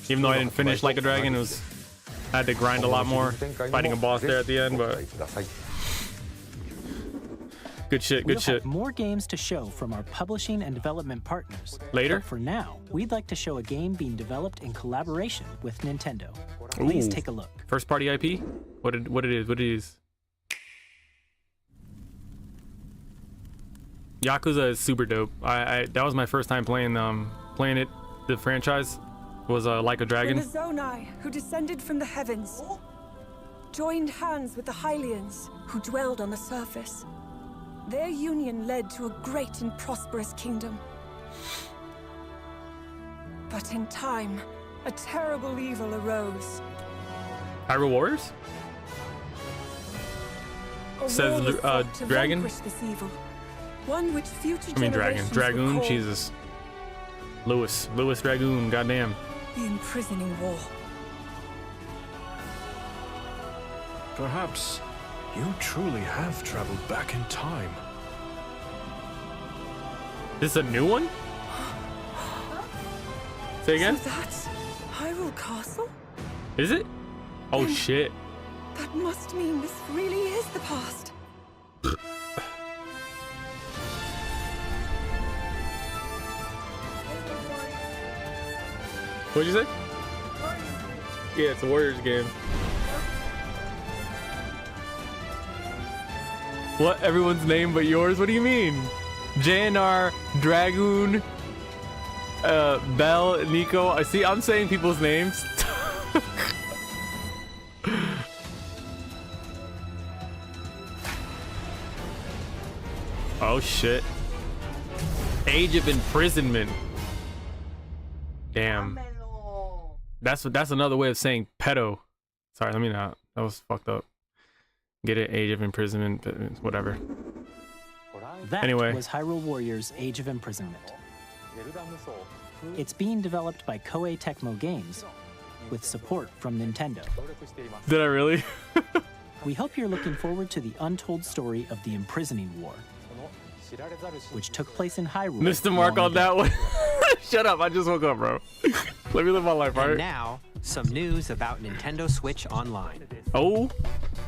Even though I didn't finish Like a Dragon, I had to grind a lot more, fighting a boss there at the end, but good shit, good shit. Have more games to show from our publishing and development partners. Later? But for now, we'd like to show a game being developed in collaboration with Nintendo. Please take a look. First party IP? What it is? Yakuza is super dope. That was my first time playing it. The franchise was Like a Dragon. When the Zonai, who descended from the heavens, joined hands with the Hylians, who dwelled on the surface. Their union led to a great and prosperous kingdom. But in time, a terrible evil arose. Hyrule Warriors? Says Dragon? This evil, one which future Dragon. Dragoon? recall. Jesus. Lewis Dragoon, goddamn. The imprisoning war. Perhaps you truly have traveled back in time. This is a new one? Say again? So that's Hyrule Castle? Is it? Oh shit. That must mean this really is the past. What'd you say? Yeah, it's a Warriors game. What? Everyone's name but yours? What do you mean? JNR, Dragoon, Bell, Nico. I see. I'm saying people's names. Oh shit. Age of imprisonment. Damn. That's another way of saying pedo. Sorry, let me not. That was fucked up. Get it? Age of imprisonment, whatever. That anyway. was Hyrule Warriors Age of Imprisonment. It's being developed by Koei Tecmo Games with support from Nintendo. Did I really? We hope you're looking forward to the untold story of the Imprisoning War, which took place in Hyrule. Missed the mark on that one. Shut up, I just woke up, bro. Let me live my life, alright? And now, some news about Nintendo Switch Online. Oh,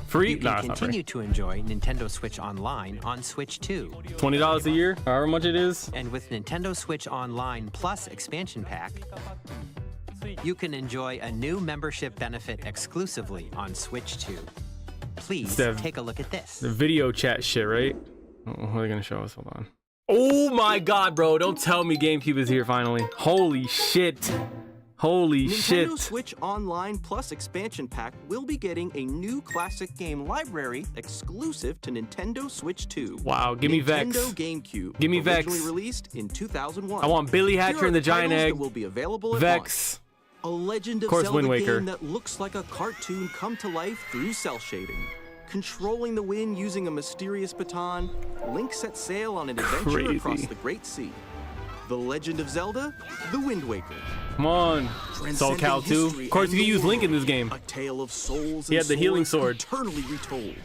free? You can continue to enjoy Nintendo Switch Online on Switch 2. $20 a year, however much it is. And with Nintendo Switch Online Plus Expansion Pack, you can enjoy a new membership benefit exclusively on Switch 2. Please take a look at this. The video chat shit, right? What are they gonna show us? Hold on. Oh my god, bro. Don't tell me GameCube is here finally. Holy shit. Holy shit. Nintendo Switch Online Plus Expansion Pack will be getting a new classic game library exclusive to Nintendo Switch 2. Wow, give me Vex. Nintendo GameCube. Give me Vex. Originally released in 2001. I want Billy Hatcher and the Giant Egg. That will be available at Vex. launch. A Legend of Zelda Wind Waker game that looks like a cartoon come to life through cell shading. Controlling the wind using a mysterious baton, Link sets sail on an adventure across the Great Sea. The Legend of Zelda, The Wind Waker. Come on, Soul Cal 2. Of course, you can use Link in this game. A tale of souls He had the healing sword. Eternally retold.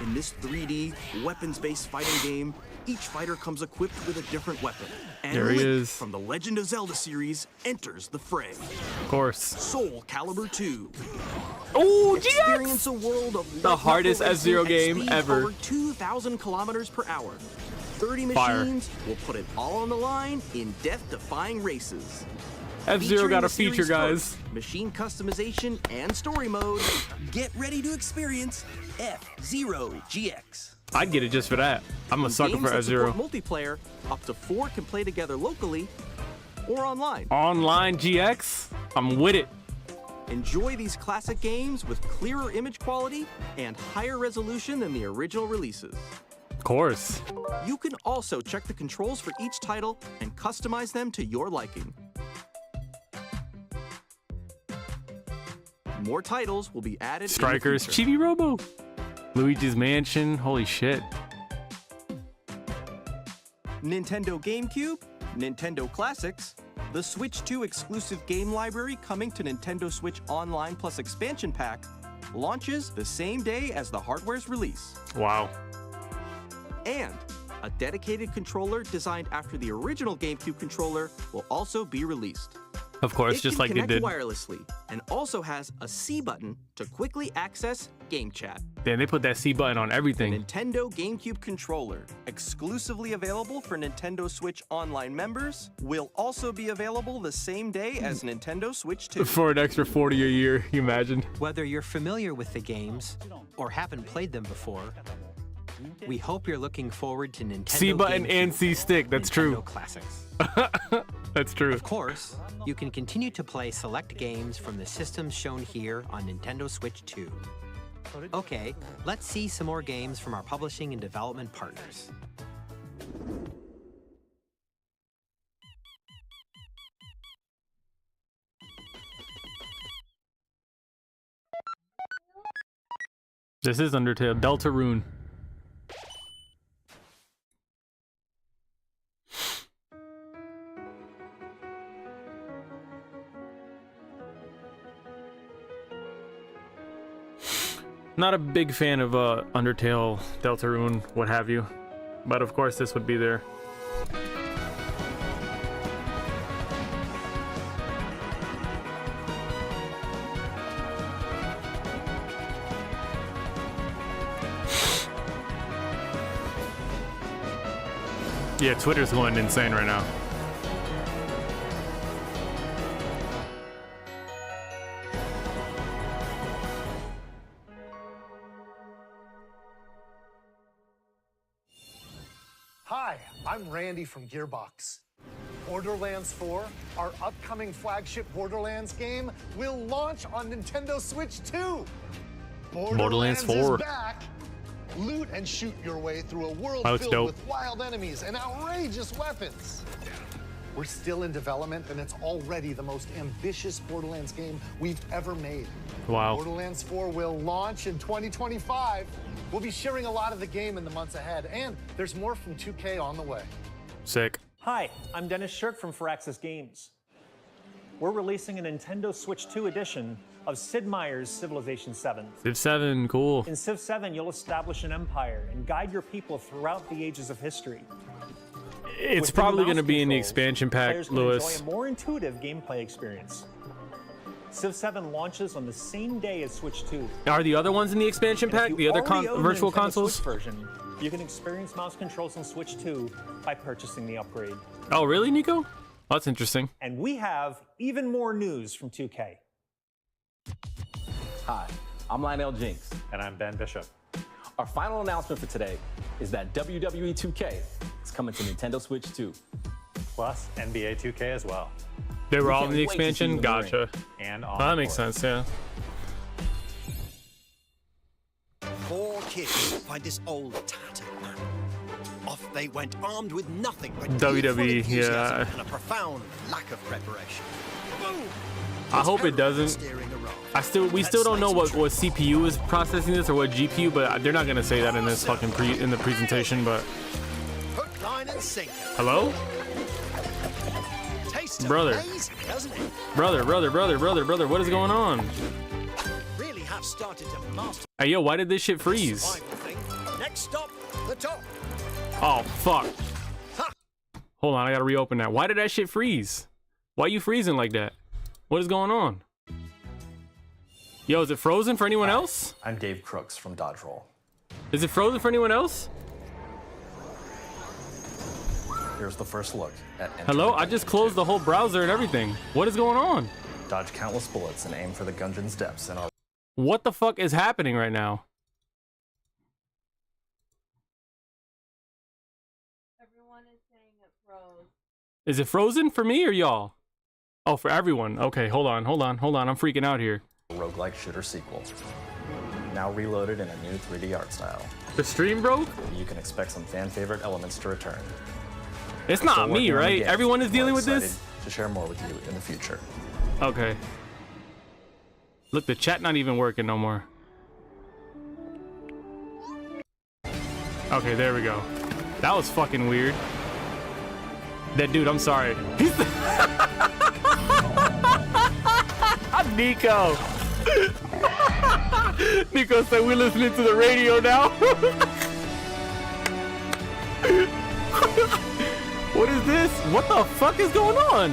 In this 3D, weapons-based fighting game, each fighter comes equipped with a different weapon. And There he Link is. from the Legend of Zelda series enters the fray. Of course. Soul Calibur 2. Oh, Experience a world of the hardest F-Zero game ever. Over 2,000 kilometers per hour. 30 Fire. machines will put it all on the line in death-defying races. F-Zero got a Featuring feature, the guys. series first, machine customization and story mode. Get ready to experience F-Zero GX. I'd get it just for that. I'm a sucker Games for that F-Zero. support multiplayer, up to 4 can play together locally or online. Online GX? I'm with it. Enjoy these classic games with clearer image quality and higher resolution than the original releases. Of course. You can also check the controls for each title and customize them to your liking. More titles will be added Strikers, in the future. Chibi Robo, Luigi's Mansion. Holy shit. Nintendo GameCube, Nintendo Classics, the Switch 2 exclusive game library coming to Nintendo Switch Online Plus Expansion Pack launches the same day as the hardware's release. Wow. And a dedicated controller designed after the original GameCube controller will also be released. Of course, just like they It did. can connect wirelessly and also has a C button to quickly access Game Chat. Damn, they put that C button on everything. Nintendo GameCube controller, exclusively available for Nintendo Switch Online members, will also be available the same day as Nintendo Switch 2. For an extra 40 a year, you imagine? Whether you're familiar with the games or haven't played them before, we hope you're looking forward to Nintendo C button GameCube and C stick, that's Nintendo true. Classics. That's true. Of course, you can continue to play select games from the systems shown here on Nintendo Switch 2. Okay, let's see some more games from our publishing and development partners. This is Undertale. Deltarune. Not a big fan of Undertale, Deltarune, what have you. But of course this would be there. Yeah, Twitter's going insane right now. Hi, I'm Randy from Gearbox. Borderlands 4, our upcoming flagship Borderlands game, will launch on Nintendo Switch 2. Borderlands 4 is back. Loot and shoot your way through a world filled dope. with wild enemies and outrageous weapons. We're still in development, and it's already the most ambitious Borderlands game we've ever made. Wow. Borderlands 4 will launch in 2025. We'll be sharing a lot of the game in the months ahead, and there's more from 2K on the way. Sick. Hi, I'm Dennis Shirk from Firaxis Games. We're releasing a Nintendo Switch 2 edition of Sid Meier's Civilization 7. Civ 7, cool. In Civ 7, you'll establish an empire and guide your people throughout the ages of history. It's With probably the going to mouse be in the controls, expansion pack, players can Lewis. enjoy a more intuitive gameplay experience. Civ 7 launches on the same day as Switch 2. Are the other ones in the expansion And if pack? you The other already own the virtual Nintendo consoles? Switch version, you can experience mouse controls on Switch 2 by purchasing the upgrade. Oh, really, Nico? That's interesting. And we have even more news from 2K. Hi, I'm Lionel Jinks. And I'm Ben Bishop. Our final announcement for today is that WWE 2K is coming to Nintendo Switch 2. Plus NBA 2K as well. They were We all can't in the wait to see you expansion? in the Gotcha. ring. And Well, that makes sense, yeah. 4 kids find this old tattered map. Off they went armed with nothing but WWE, youthful enthusiasm yeah. and a profound lack of preparation. Boom! I hope it doesn't. We still don't know what CPU is processing this or what GPU, but they're not gonna say that in this fucking in the presentation. But Hook, line, and sinker. hello, Taste of brother, maize, doesn't it? brother, what is going on? Really have started to master Hey yo, why did this shit freeze? survival thing. Next stop, the top. Oh fuck! Hold on, I gotta reopen that. Why did that shit freeze? Why you freezing like that? What is going on? Yo, is it frozen for anyone else? I'm Dave Crooks from Dodge Roll. Is it frozen for anyone else? Here's the first look at Hello? I just closed the whole browser and everything. What is going on? dodge countless bullets and aim for the gungeon's depths in our What the fuck is happening right now? Everyone is saying it froze. Is it frozen for me or y'all? Oh, for everyone. Okay, hold on. I'm freaking out here. roguelike shooter sequel. Now reloaded in a new 3D art style. The stream broke? You can expect some fan favorite elements to return. It's We're not still me, working on the right? game. Everyone is We're dealing with excited this? to share more with you in the future. Okay. Look, the chat not even working no more. Okay, there we go. That was fucking weird. That dude, I'm sorry. He's Nico. Nico said we're listening to the radio now. What is this? What the fuck is going on?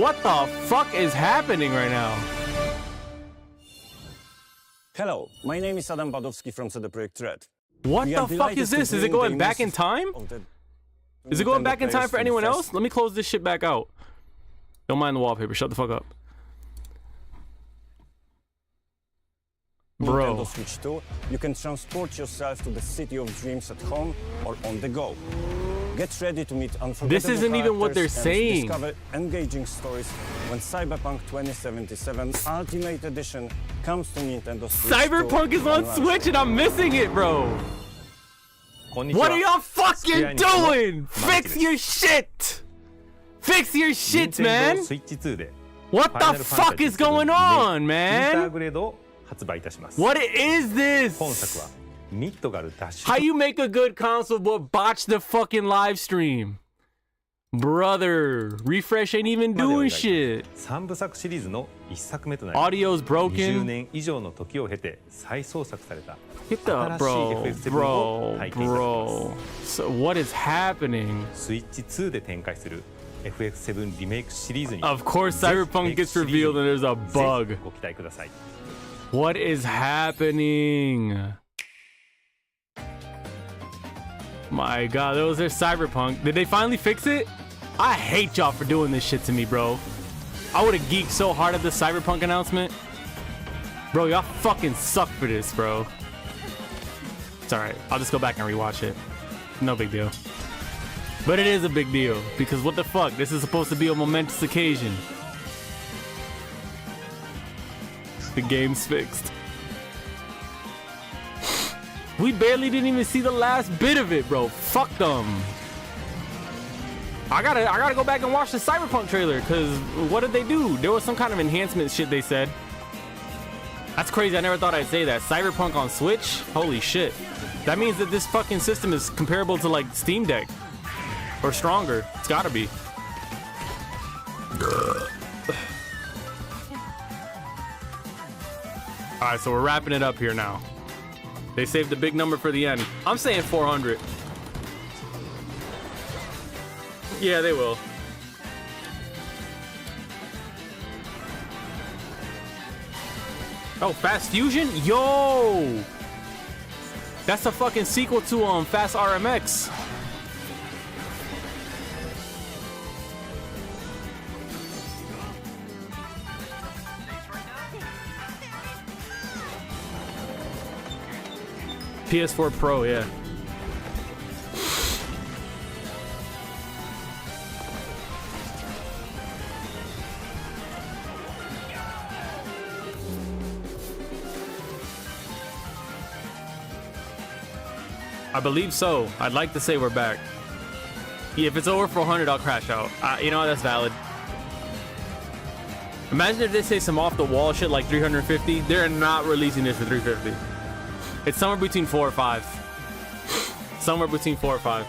What the fuck is happening right now? Hello, my name is Adam Badowski from CD Projekt Red. What We the are fuck is delighted to this? Is it bring going the back in immersive time? of the Is it going Nintendo back in time players for to the anyone fest- else? Let me close this shit back out. Don't mind the wallpaper. Shut the fuck up. Bro. Nintendo Switch 2, you can transport yourself to the city of dreams at home or on the go. Get ready to meet unforgettable This isn't even what they're characters and saying. discover engaging stories when Cyberpunk 2077 Ultimate Edition comes to Nintendo Switch 2 Cyberpunk is on launch. Switch and I'm missing it, bro. What are y'all fucking doing? Fix your shit. Fix your shit, man. What the fuck is going on, man? What is this? How you make a good console but botch the fucking live stream? Brother, refresh ain't even doing shit. 3部作シリーズの1作目となり Audio's broken. 20年以上の時を経て再創作された Get the 新しい bro, FF7 を bro, 体験されます bro. So what is happening? スイッチ2で展開する FF7 リメイクシリーズに Of course, Cyberpunk gets revealed and there's a bug. ぜひご期待ください What is happening? My god, that was their Cyberpunk. Did they finally fix it? I hate y'all for doing this shit to me, bro. I would have geeked so hard at the Cyberpunk announcement. Bro, y'all fucking suck for this, bro. It's all right. I'll just go back and rewatch it. No big deal. But it is a big deal because what the fuck? This is supposed to be a momentous occasion. The game's fixed. We barely didn't even see the last bit of it, bro. Fuck them. I gotta go back and watch the Cyberpunk trailer because what did they do? There was some kind of enhancement shit they said. That's crazy. I never thought I'd say that. Cyberpunk on Switch? Holy shit. That means that this fucking system is comparable to like Steam Deck or stronger. It's gotta be. All right, so we're wrapping it up here now. They saved a big number for the end. I'm saying 400. Yeah, they will. Oh, Fast Fusion? Yo! That's a fucking sequel to Fast RMX. PS4 Pro, yeah. I believe so. I'd like to say we're back. Yeah, if it's over 400, I'll crash out. You know what? That's valid. Imagine if they say some off-the-wall shit like 350. They're not releasing this for 350. It's somewhere between 4 or 5. Somewhere between 4 or 5.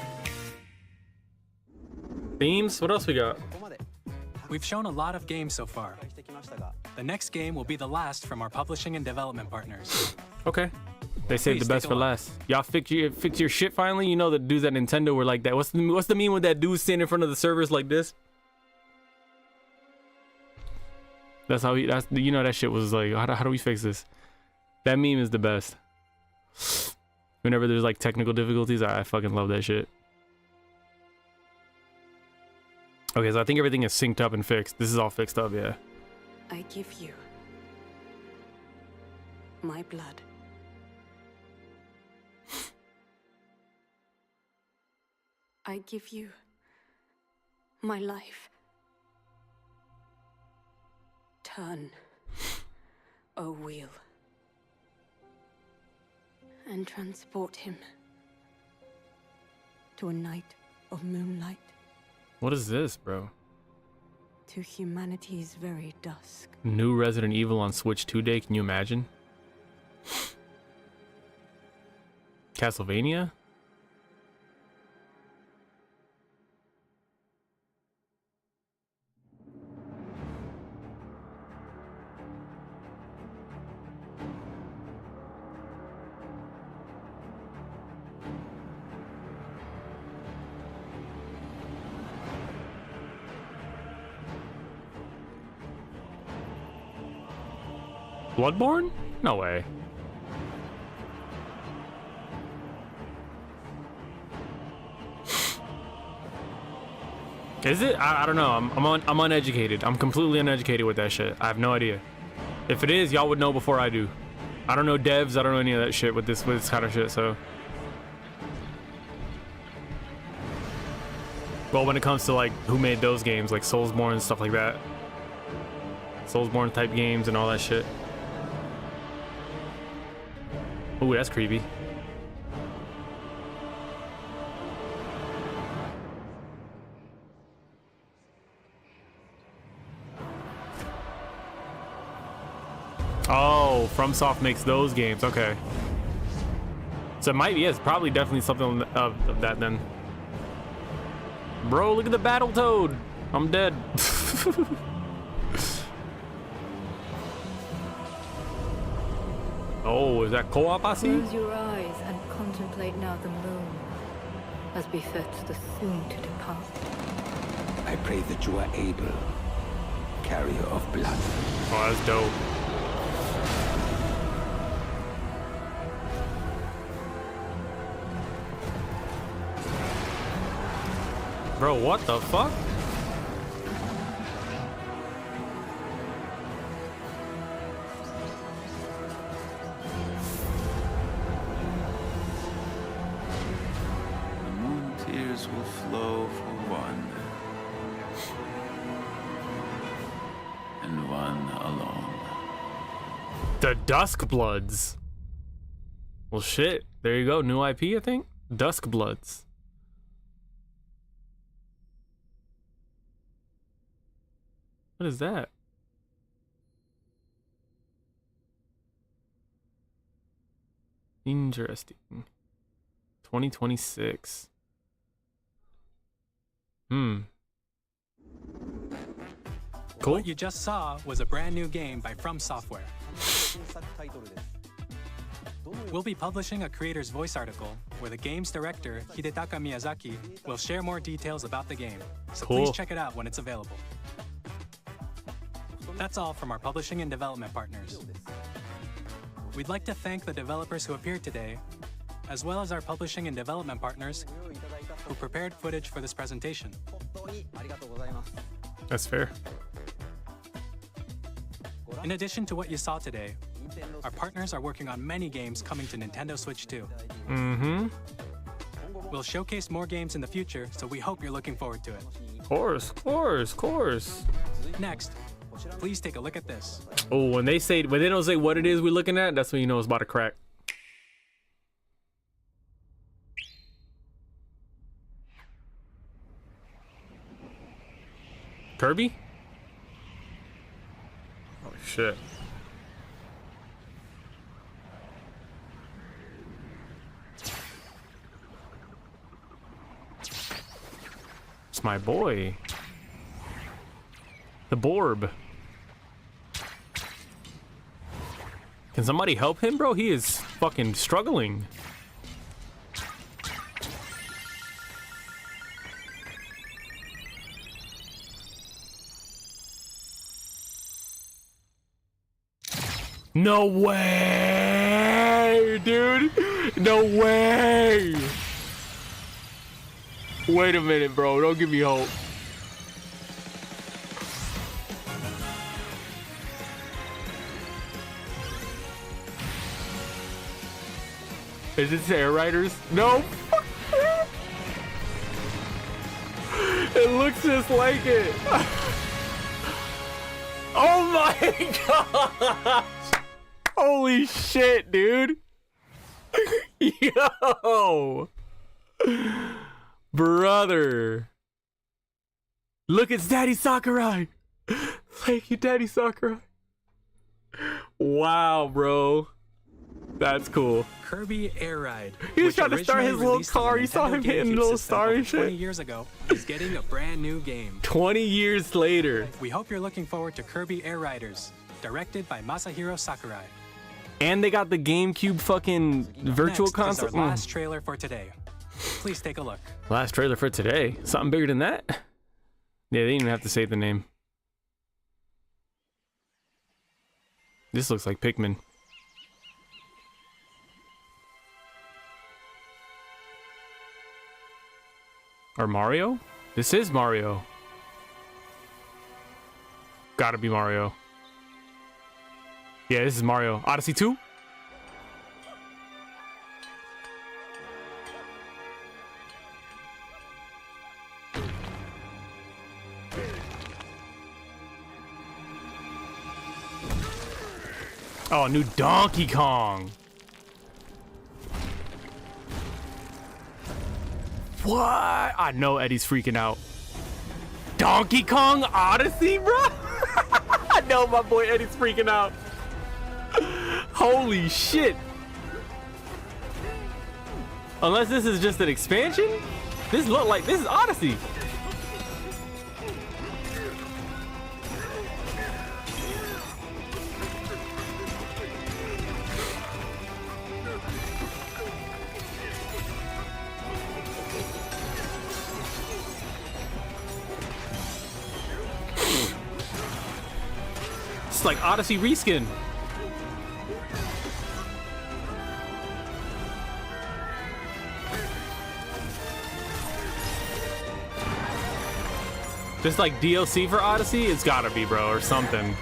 Themes? What else we got? We've shown a lot of games so far. The next game will be the last from our publishing and development partners. Okay. They saved the best for last. Y'all fix your shit finally? You know the dudes at Nintendo were like that. What's the meme with that dude standing in front of the servers like this? That's how you know that shit was like, how do we fix this? That meme is the best. Whenever there's like technical difficulties, I fucking love that shit. Okay, so I think everything is synced up and fixed. This is all fixed up, yeah. I give you my blood. I give you my life. Turn, O wheel, and transport him to a night of moonlight. What is this, bro? To humanity's very dusk. New Resident Evil on Switch 2 Day, can you imagine? Castlevania? Bloodborne? No way. Is it? I don't know. I'm uneducated. I'm completely uneducated with that shit. I have no idea. If it is, y'all would know before I do. I don't know devs. I don't know any of that shit with this kind of shit. So, well, when it comes to like who made those games, like Soulsborne and stuff like that, Soulsborne type games and all that shit. Ooh, that's creepy. Oh, FromSoft makes those games. Okay. So it might be, it's probably definitely something of that then. Bro, look at the Battletoad. I'm dead. Oh, is that co-op I see? Close your eyes and contemplate now the moon, as befits the soon to depart. I pray that you are able, carrier of blood. Oh, that's dope. Bro, what the fuck? The Duskbloods. Well, shit. There you go. New IP, I think. Duskbloods. What is that? Interesting. 2026. Cool. What you just saw was a brand new game by From Software. We'll be publishing a creator's voice article where the game's director, Hidetaka Miyazaki, will share more details about the game. So Cool. please check it out when it's available. That's all from our publishing and development partners. We'd like to thank the developers who appeared today, as well as our publishing and development partners who prepared footage for this presentation. That's fair. In addition to what you saw today, our partners are working on many games coming to Nintendo Switch 2. We'll showcase more games in the future, so we hope you're looking forward to it. Course. Next, please take a look at this. Oh, when they don't say what it is we're looking at, that's when you know it's about to crack. Kirby? Oh shit. It's my boy. The Borb. Can somebody help him, bro? He is fucking struggling. No way, dude. No way. Wait a minute, bro. Don't give me hope. Is this Air Riders? No. It looks just like it. Oh my gosh. Holy shit, dude. Yo. Brother. Look, it's Daddy Sakurai. Thank you, Daddy Sakurai. Wow, bro. That's cool. Kirby Air Ride. He was trying to start his little car. He saw him hitting the little star and shit. 20 years ago, is getting a brand new game. 20 years later. We hope you're looking forward to Kirby Air Riders, directed by Masahiro Sakurai. And they got the GameCube fucking virtual Next console. is our last trailer for today. Please take a look. Last trailer for today. Something bigger than that? Yeah, they didn't even have to say the name. This looks like Pikmin. Or Mario? This is Mario. Gotta be Mario. Yeah, this is Mario. Odyssey 2? Oh, new Donkey Kong. What? I know Eddie's freaking out. Donkey Kong Odyssey, bro? I know my boy Eddie's freaking out. Holy shit. Unless this is just an expansion? This look like this is Odyssey. It's like Odyssey reskin. This like DLC for Odyssey? It's gotta be, bro, or something.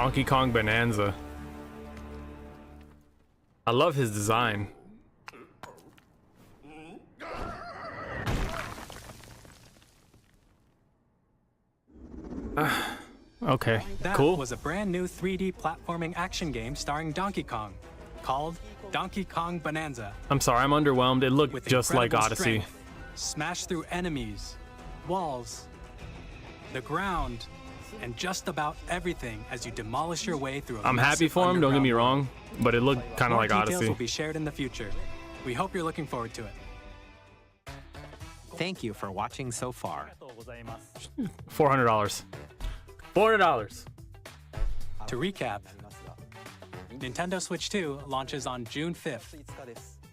Donkey Kong Bonanza. I love his design. Okay, That cool. was a brand new 3D platforming action game starring Donkey Kong, called Donkey Kong Bonanza. I'm sorry, I'm underwhelmed. It looked With just like incredible Odyssey. strength, smash through enemies, walls, the ground, and just about everything as you demolish your way through a I'm happy massive for him, don't get me underground wrong, but it looked kind of More like details Odyssey. will be shared in the future. We hope you're looking forward to it. Thank you for watching so far. $400. $400. To recap, Nintendo Switch 2 launches on June 5th.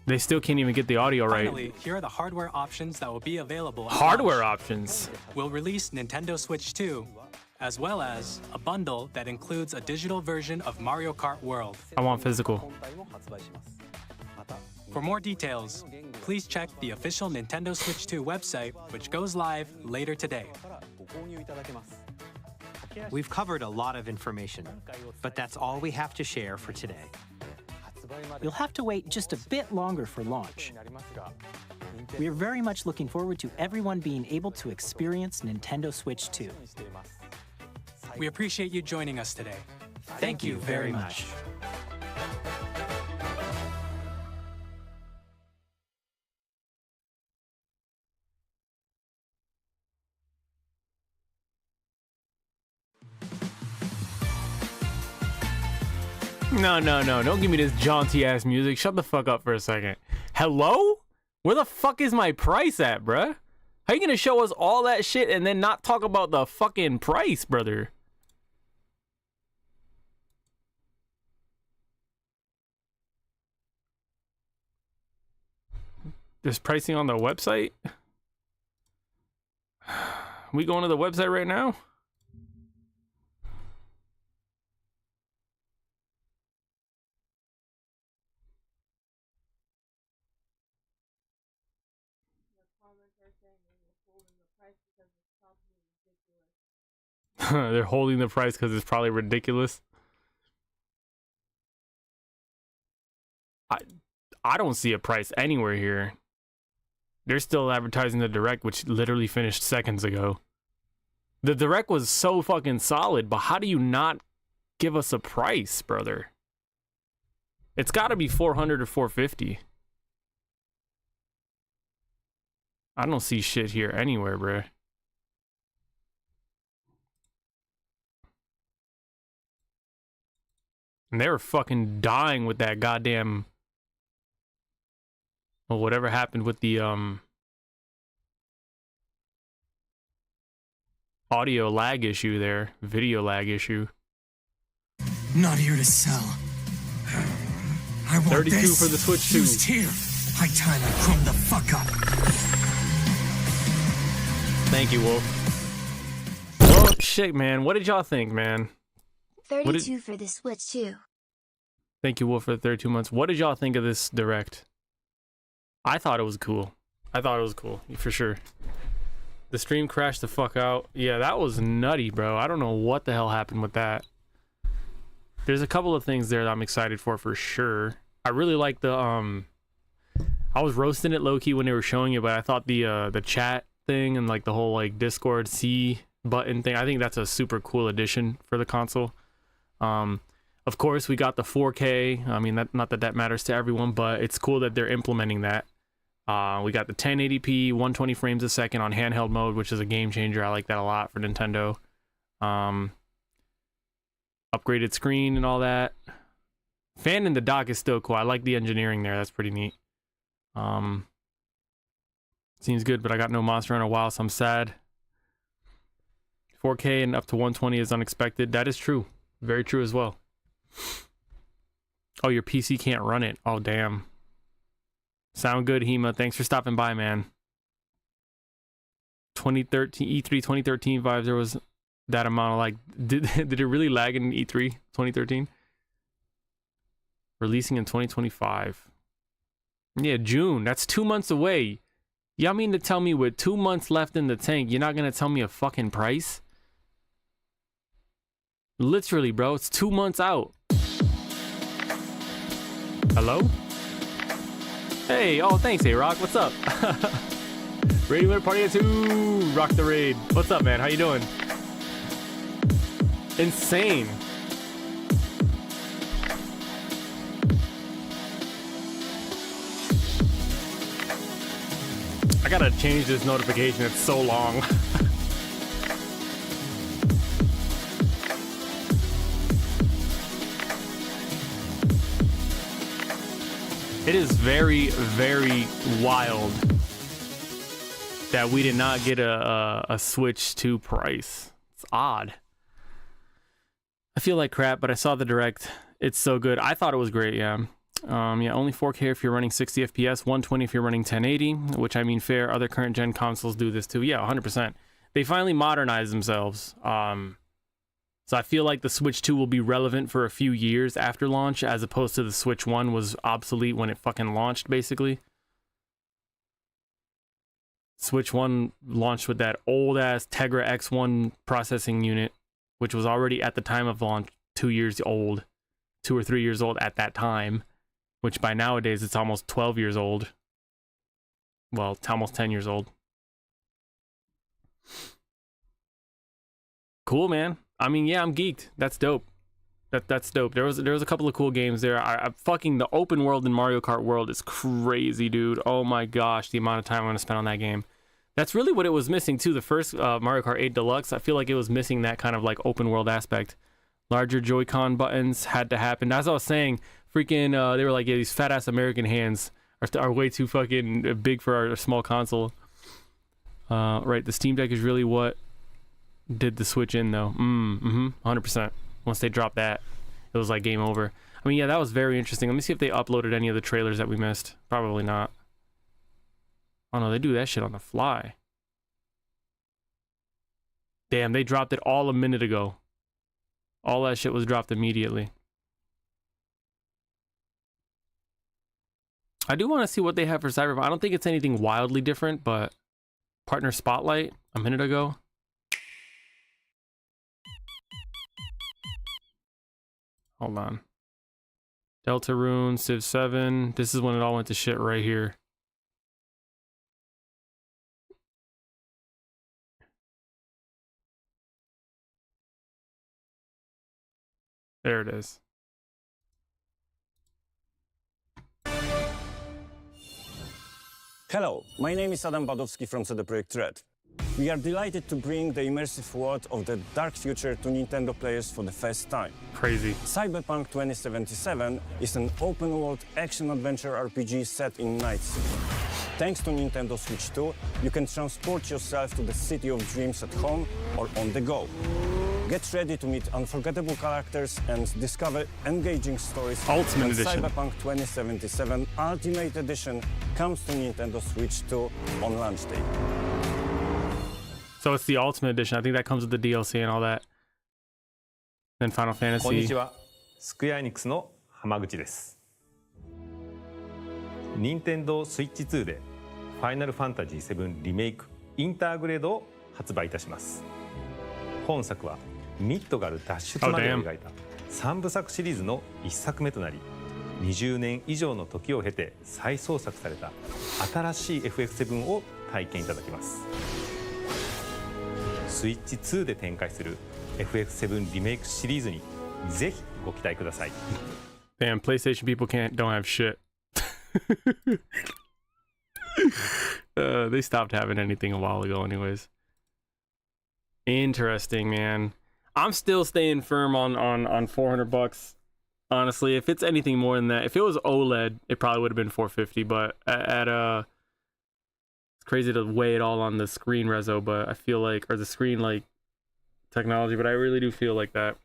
They still can't even get the audio right. Finally, here are the hardware options that will be available. at Hardware launch. options. We'll release Nintendo Switch 2, as well as a bundle that includes a digital version of Mario Kart World. I want physical. For more details, please check the official Nintendo Switch 2 website, which goes live later today. We've covered a lot of information, but that's all we have to share for today. You'll have to wait just a bit longer for launch. We are very much looking forward to everyone being able to experience Nintendo Switch 2. We appreciate you joining us today. Thank you very much. No, no, no. Don't give me this jaunty ass music. Shut the fuck up for a second. Hello? Where the fuck is my price at, bruh? How you gonna show us all that shit and then not talk about the fucking price, brother? There's pricing on the website? We going to the website right now? They're holding the price because it's probably ridiculous. I don't see a price anywhere here. They're still advertising the Direct, which literally finished seconds ago. The Direct was so fucking solid, but how do you not give us a price, brother? It's got to be 400 or 450. I don't see shit here anywhere, bruh. And they were fucking dying with that goddamn... Well, whatever happened with the audio lag issue there, video lag issue. Not here to sell. I want 32 this for the Switch 2. used here. High time I grown the fuck up. Thank you, Wolf. Well, shit, man. What did y'all think, man? 32 for the Switch 2. Thank you, Wolf, for the 32 months. What did y'all think of this Direct? I thought it was cool. I thought it was cool, for sure. The stream crashed the fuck out. Yeah, that was nutty, bro. I don't know what the hell happened with that. There's a couple of things there that I'm excited for sure. I really like the I was roasting it low-key when they were showing it, but I thought the chat thing and like the whole like Discord C button thing, I think that's a super cool addition for the console. Of course, we got the 4K. I mean, not that matters to everyone, but it's cool that they're implementing that. We got the 1080p, 120 frames a second on handheld mode, which is a game changer. I like that a lot for Nintendo. Upgraded screen and all that. Fan in the dock is still cool. I like the engineering there. That's pretty neat. Seems good, but I got no Monster in a while, so I'm sad. 4K and up to 120 is unexpected. That is true. Very true as well. Oh, your PC can't run it. Oh, damn. Sound good, Hema. Thanks for stopping by, man. 2013 E3 2013 vibes. There was that amount of like, did it really lag in E3 2013? Releasing in 2025. Yeah, June. That's 2 months away. Y'all mean to tell me with 2 months left in the tank, you're not gonna tell me a fucking price? Literally, bro. It's 2 months out. Hello? Hey, oh, thanks, A-Rock. What's up? Raid Winter Party at 2. Rock the raid. What's up, man? How you doing? Insane. I gotta change this notification. It's so long. It is very, very wild that we did not get a Switch 2 price. It's odd. I feel like crap, but I saw the Direct. It's so good. I thought it was great, yeah. Yeah, only 4K if you're running 60 FPS, 120 if you're running 1080, which I mean fair. Other current gen consoles do this too. Yeah, 100%. They finally modernized themselves. So I feel like the Switch 2 will be relevant for a few years after launch, as opposed to the Switch 1 was obsolete when it fucking launched, basically. Switch 1 launched with that old-ass Tegra X1 processing unit, which was already at the time of launch 2 years old. 2 or 3 years old at that time, which by nowadays it's almost 12 years old. Well, it's almost 10 years old. Cool, man. I mean, yeah, I'm geeked. That's dope. That's dope. There was a couple of cool games there. I fucking the open world in Mario Kart World is crazy, dude. Oh my gosh, the amount of time I'm gonna spend on that game. That's really what it was missing too. The first Mario Kart 8 Deluxe, I feel like it was missing that kind of like open world aspect. Larger Joy-Con buttons had to happen. As I was saying, freaking, they were like, yeah, these fat ass American hands are way too fucking big for our small console. Right, the Steam Deck is really what did the Switch in though. 100%. Once they dropped that, it was like game over. I mean, yeah, that was very interesting. Let me see if they uploaded any of the trailers that we missed. Probably not. Oh no, they do that shit on the fly. Damn, they dropped it all a minute ago. All that shit was dropped immediately. I do want to see what they have for Cyberpunk. I don't think it's anything wildly different, but Partner Spotlight a minute ago. Hold on. Deltarune, Civ 7. This is when it all went to shit right here. There it is. Hello, my name is Adam Badowski from CD Projekt Red. We are delighted to bring the immersive world of the dark future to Nintendo players for the first time. Crazy. Cyberpunk 2077 is an open-world action-adventure RPG set in Night City. Thanks to Nintendo Switch 2, you can transport yourself to the city of dreams at home or on the go. Get ready to meet unforgettable characters and discover engaging stories. Ultimate Edition. Cyberpunk 2077 Ultimate Edition comes to Nintendo Switch 2 on launch day. So it's the Ultimate Edition. I think that comes with the DLC and all that. Then Final Fantasy. こんにちは。スクエアエニックスの浜口です。任天堂スイッチ2でファイナルファンタジー7リメイクインターグレードを発売いたします。本作はミッドガル脱出までを描いた3部作シリーズの1作目となり、20年以上の時を経て再創作された新しい FF7 を体験いただきます。スイッチ2で展開する FF7 リメイクシリーズにぜひご期待ください。Damn, PlayStation people don't have shit. They stopped having anything a while ago anyways. Interesting, man. I'm still staying firm on $400. Honestly, if it's anything more than that, if it was OLED, it probably would have been $450, but at it's crazy to weigh it all on the screen reso, but I feel like, or the screen like technology, but I really do feel like that.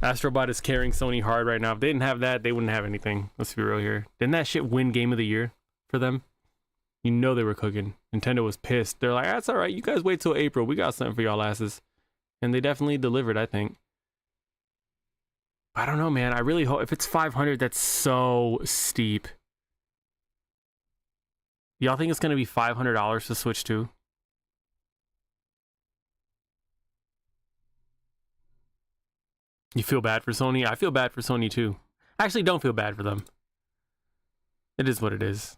Astrobot is carrying Sony hard right now. If they didn't have that, they wouldn't have anything. Let's be real here. Didn't that shit win Game of the Year for them? You know they were cooking. Nintendo was pissed. They're like, that's all right. You guys wait till April. We got something for y'all asses. And they definitely delivered, I think. I don't know, man. I really hope if it's 500, that's so steep. Y'all think it's going to be $500 to Switch 2? You feel bad for Sony? I feel bad for Sony too. I actually don't feel bad for them. It is what it is.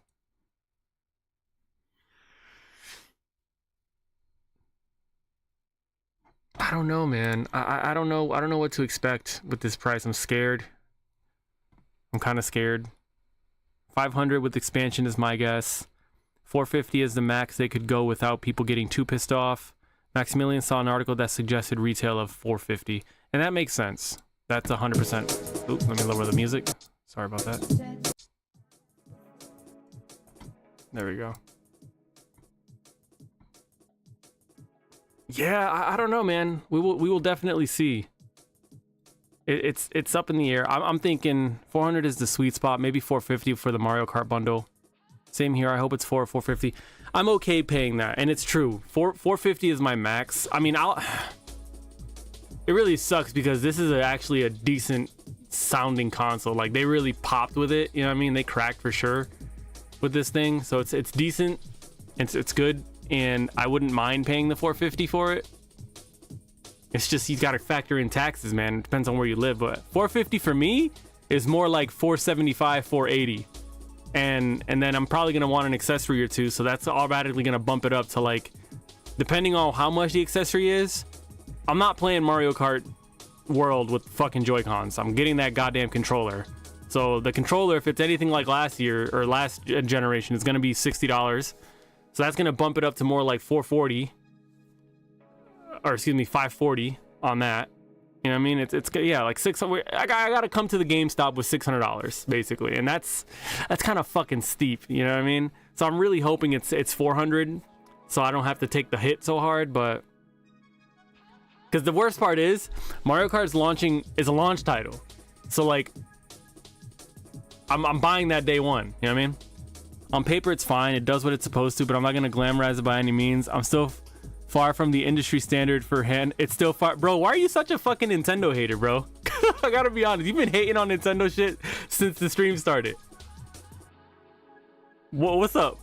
I don't know, man. I don't know. I don't know what to expect with this price. I'm scared. I'm kind of scared. 500 with expansion is my guess. 450 is the max they could go without people getting too pissed off. Maximilian saw an article that suggested retail of 450, and that makes sense. That's 100%. Oops, let me lower the music. Sorry about that. There we go. Yeah, I don't know, man. We will definitely see. It's up in the air. I'm thinking 400 is the sweet spot. Maybe 450 for the Mario Kart bundle. Same here. I hope it's 450. I'm okay paying that, and it's true. 450 is my max. I mean, it really sucks because this is actually a decent sounding console. Like, they really popped with it. You know what I mean? They cracked for sure with this thing. So it's decent. It's good, and I wouldn't mind paying the 450 for it. It's just you got to factor in taxes, man. It depends on where you live, but 450 for me is more like 475, 480. And then I'm probably gonna want an accessory or two, so that's automatically gonna bump it up to, like, depending on how much the accessory is. I'm not playing Mario Kart World with fucking Joy-Cons. I'm getting that goddamn controller. So the controller, if it's anything like last year or last generation, is gonna be $60. So that's gonna bump it up to more like 440, or excuse me, 540 on that. You know what I mean? It's yeah, like 600. I gotta come to the GameStop with $600 basically, and that's kind of fucking steep. You know what I mean? So I'm really hoping it's 400, so I don't have to take the hit so hard. But because the worst part is Mario Kart's launching is a launch title, so like I'm buying that day one. You know what I mean? On paper it's fine, it does what it's supposed to, but I'm not gonna glamorize it by any means. I'm still far from the industry standard for hand. It's still far. Bro, why are you such a fucking Nintendo hater, bro? I gotta be honest. You've been hating on Nintendo shit since the stream started. What's up?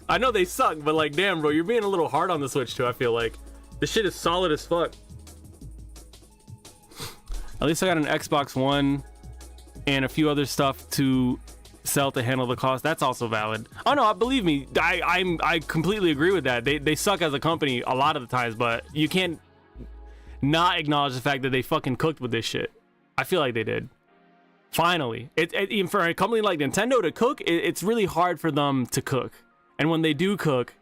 I know they suck, but like, damn, bro, you're being a little hard on the Switch too, I feel like. This shit is solid as fuck. At least I got an Xbox One and a few other stuff to sell to handle the cost. That's also valid. Oh no, believe me, I completely agree with that. They suck as a company a lot of the times, but you can't not acknowledge the fact that they fucking cooked with this shit. I feel like they did. Finally, even for a company like Nintendo to cook, it's really hard for them to cook. And when they do cook,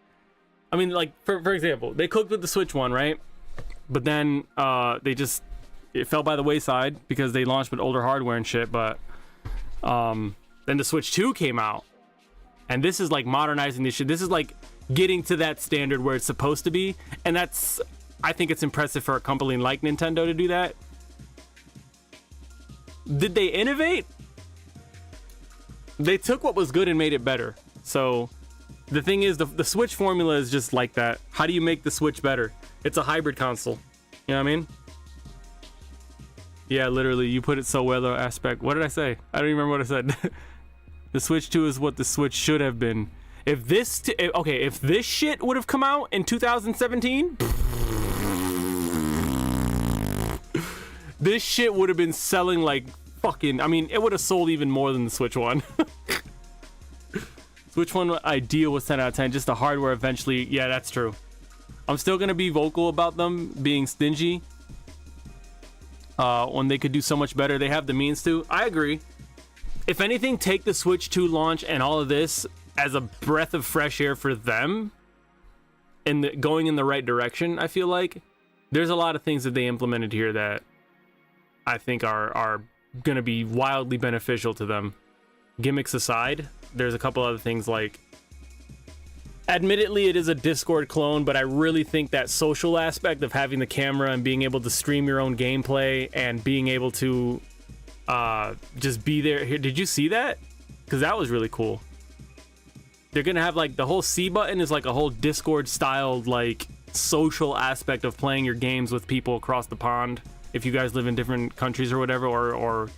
I mean, like for example, they cooked with the Switch One, right? But then it fell by the wayside because they launched with older hardware and shit. But then the Switch 2 came out, and this is like modernizing this shit. This is like getting to that standard where it's supposed to be, and I think it's impressive for a company like Nintendo to do that. Did they innovate? They took what was good and made it better. So the thing is, the Switch formula is just like that. How do you make the Switch better? It's a hybrid console. You know what I mean? Yeah, literally, you put it so well, though, aspect. What did I say? I don't even remember what I said. The Switch 2 is what the Switch should have been. If this shit would have come out in 2017, this shit would have been selling like fucking, I mean, it would have sold even more than the Switch 1. Switch 1 ideal was 10 out of 10, just the hardware eventually. Yeah, that's true. I'm still gonna be vocal about them being stingy when they could do so much better. They have the means to. I agree. If anything, take the Switch 2 launch and all of this as a breath of fresh air for them and going in the right direction. I feel like there's a lot of things that they implemented here that I think are going to be wildly beneficial to them. Gimmicks aside, there's a couple other things like, admittedly, it is a Discord clone, but I really think that social aspect of having the camera and being able to stream your own gameplay and being able to just be there. Here, did you see that? Because that was really cool. They're gonna have like the whole C button is like a whole Discord styled like social aspect of playing your games with people across the pond if you guys live in different countries or whatever, or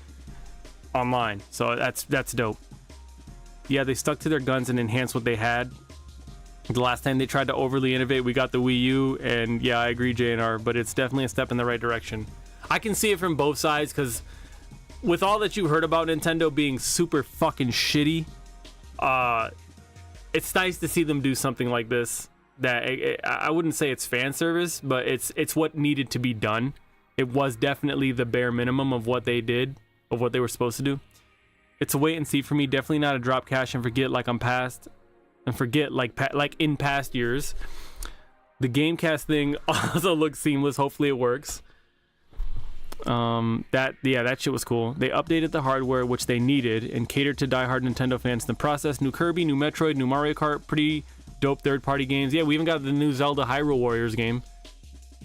online. So that's dope. Yeah, they stuck to their guns and enhanced what they had. The last time they tried to overly innovate, we got the Wii U, and yeah, I agree, JNR, but it's definitely a step in the right direction. I can see it from both sides, because with all that you heard about Nintendo being super fucking shitty, it's nice to see them do something like this. That I wouldn't say it's fan service, but it's what needed to be done. It was definitely the bare minimum of what they did, of what they were supposed to do. It's a wait and see for me. Definitely not a drop cash and forget like I'm past, and forget like in past years. The Gamecast thing also looks seamless. Hopefully it works. That shit was cool. They updated the hardware, which they needed, and catered to diehard Nintendo fans in the process. New Kirby, new Metroid, new Mario Kart, pretty dope third-party games. Yeah, we even got the new Zelda Hyrule Warriors game,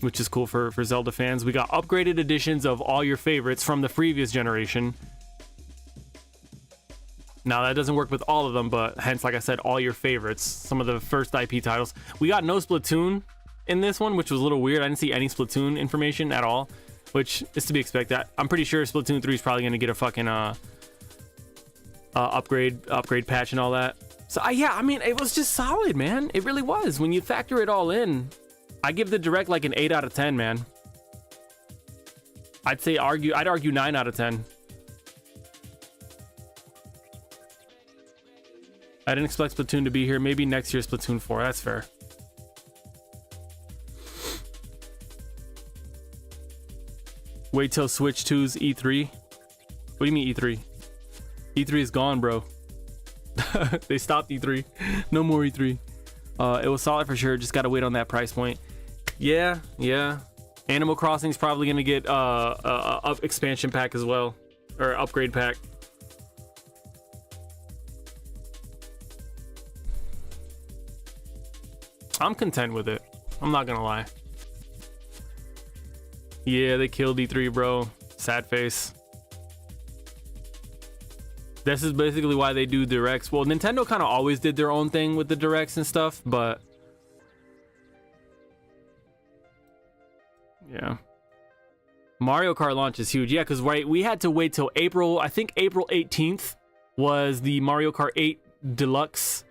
which is cool for Zelda fans. We got upgraded editions of all your favorites from the previous generation. Now, that doesn't work with all of them, but hence, like I said, all your favorites. Some of the first IP titles. We got no Splatoon in this one, which was a little weird. I didn't see any Splatoon information at all, which is to be expected. I'm pretty sure Splatoon 3 is probably going to get a fucking upgrade patch and all that. So, yeah, I mean, it was just solid, man. It really was. When you factor it all in, I give the Direct like an 8 out of 10, man. I'd argue 9 out of 10. I didn't expect Splatoon to be here. Maybe next year's Splatoon 4. That's fair. Wait till Switch 2's E3. What do you mean E3? E3 is gone, bro. They stopped E3. No more E3. It was solid for sure. Just gotta wait on that price point. Yeah. Animal Crossing's probably gonna get a expansion pack as well, or upgrade pack. I'm content with it. I'm not gonna lie. Yeah, they killed E3, bro. Sad face. This is basically why they do directs. Well, Nintendo kind of always did their own thing with the directs and stuff, but yeah. Mario Kart launch is huge. Yeah, because we had to wait till April. I think April 18th was the Mario Kart 8 Deluxe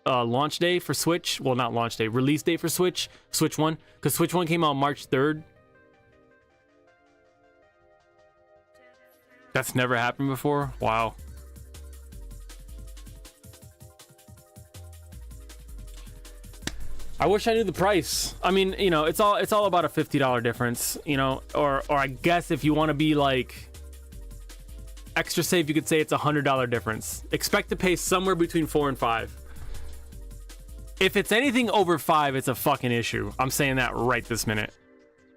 launch day for Switch. Well, not launch day, release date for Switch 1, because Switch 1 came out March 3rd. That's never happened before. Wow. I wish I knew the price. I mean, you know, it's all about a $50 difference, you know, or I guess if you want to be like extra safe, you could say it's $100 difference. Expect to pay somewhere between $4 and $5. If it's anything over $5, it's a fucking issue. I'm saying that right this minute.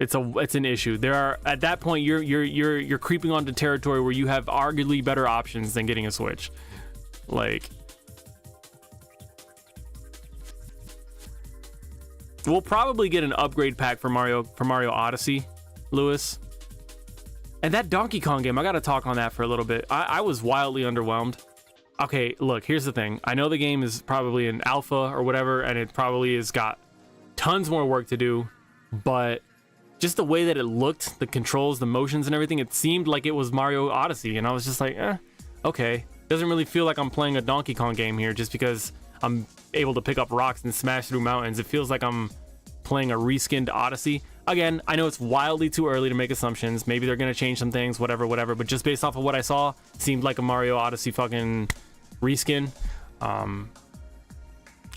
It's an issue. There are, at that point, you're creeping onto territory where you have arguably better options than getting a Switch. Like, we'll probably get an upgrade pack for Mario Odyssey, Lewis. And that Donkey Kong game, I gotta talk on that for a little bit. I was wildly underwhelmed. Okay, look, here's the thing. I know the game is probably an alpha or whatever, and it probably has got tons more work to do, but just the way that it looked, the controls, the motions and everything, it seemed like it was Mario Odyssey, and I was just like, okay. Doesn't really feel like I'm playing a Donkey Kong game here just because I'm able to pick up rocks and smash through mountains. It feels like I'm playing a reskinned Odyssey. Again, I know it's wildly too early to make assumptions. Maybe they're gonna change some things, whatever, but just based off of what I saw, it seemed like a Mario Odyssey fucking reskin. I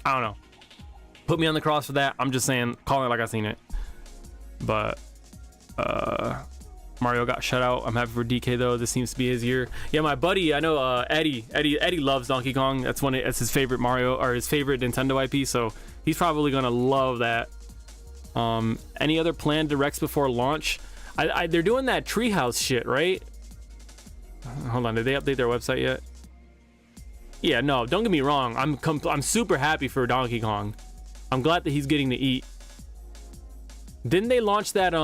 don't know. Put me on the cross for that. I'm just saying, calling it like I seen it. But Mario got shut out. I'm happy for DK though. This seems to be his year. Yeah, my buddy, I know Eddie loves Donkey Kong. That's his favorite Mario, or his favorite Nintendo IP, so he's probably gonna love that. Any other planned directs before launch? They're doing that Treehouse shit, right? Hold on, did they update their website yet? Yeah, no, don't get me wrong. I'm super happy for Donkey Kong. I'm glad that he's getting to eat. Didn't they launch that,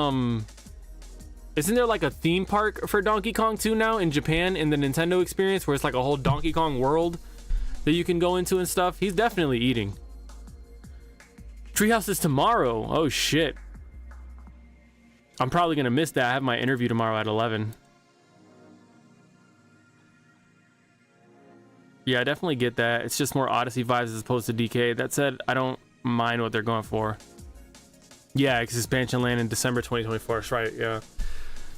isn't there like a theme park for Donkey Kong 2 now in Japan in the Nintendo experience where it's like a whole Donkey Kong world that you can go into and stuff? He's definitely eating. Treehouse is tomorrow. Oh shit. I'm probably gonna miss that. I have my interview tomorrow at 11. Yeah, I definitely get that. It's just more Odyssey vibes as opposed to DK. That said, I don't mind what they're going for. Yeah, because expansion land in December 2024. That's right, yeah.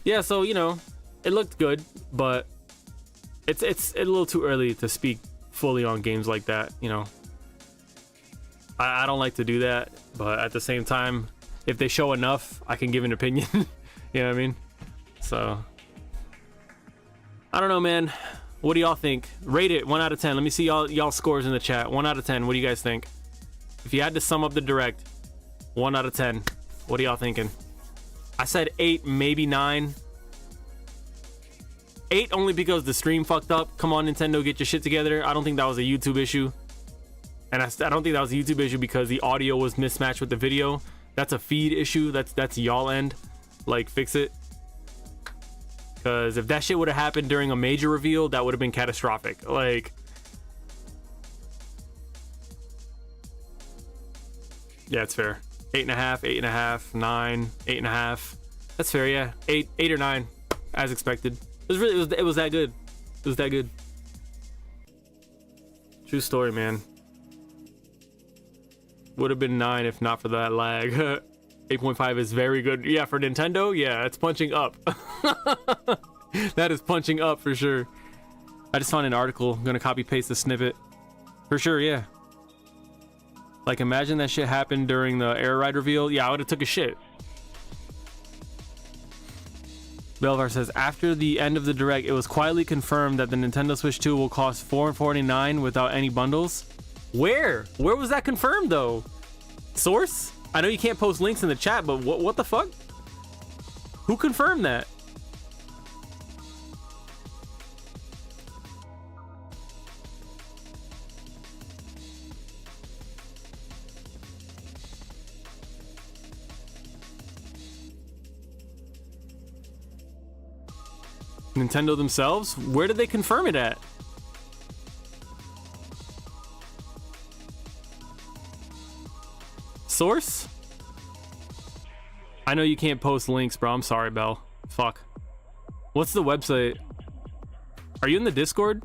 Yeah, so you know, it looked good, but it's a little too early to speak fully on games like that. You know, I don't like to do that, but at the same time, if they show enough, I can give an opinion. You know what I mean? So I don't know, man. What do y'all think? Rate it 1 out of 10. Let me see y'all scores in the chat. 1 out of 10. What do you guys think? If you had to sum up the direct, 1 out of 10. What are y'all thinking? I said 8, maybe 9. 8 only because the stream fucked up. Come on, Nintendo, get your shit together. I don't think that was a YouTube issue. And I don't think that was a YouTube issue because the audio was mismatched with the video. That's a feed issue. That's y'all end. Like, fix it. Because if that shit would have happened during a major reveal, that would have been catastrophic. Like, yeah, it's fair. 8.5, 8.5, 9, 8.5. That's fair, yeah. 8 or 9, as expected. It was that good. It was that good. True story, man. Would have been 9 if not for that lag. 8.5 is very good. Yeah, for Nintendo, yeah, it's punching up. That is punching up for sure. I just found an article. I'm gonna copy paste the snippet. For sure, yeah. Like, imagine that shit happened during the Air Ride reveal. Yeah, I would have took a shit. Belvar says, after the end of the direct, it was quietly confirmed that the Nintendo Switch 2 will cost $449 without any bundles. Where was that confirmed though? Source? I know you can't post links in the chat, but what the fuck? Who confirmed that? Nintendo themselves? Where did they confirm it at? Source? I know you can't post links, bro. I'm sorry, Bell. Fuck. What's the website? Are you in the Discord?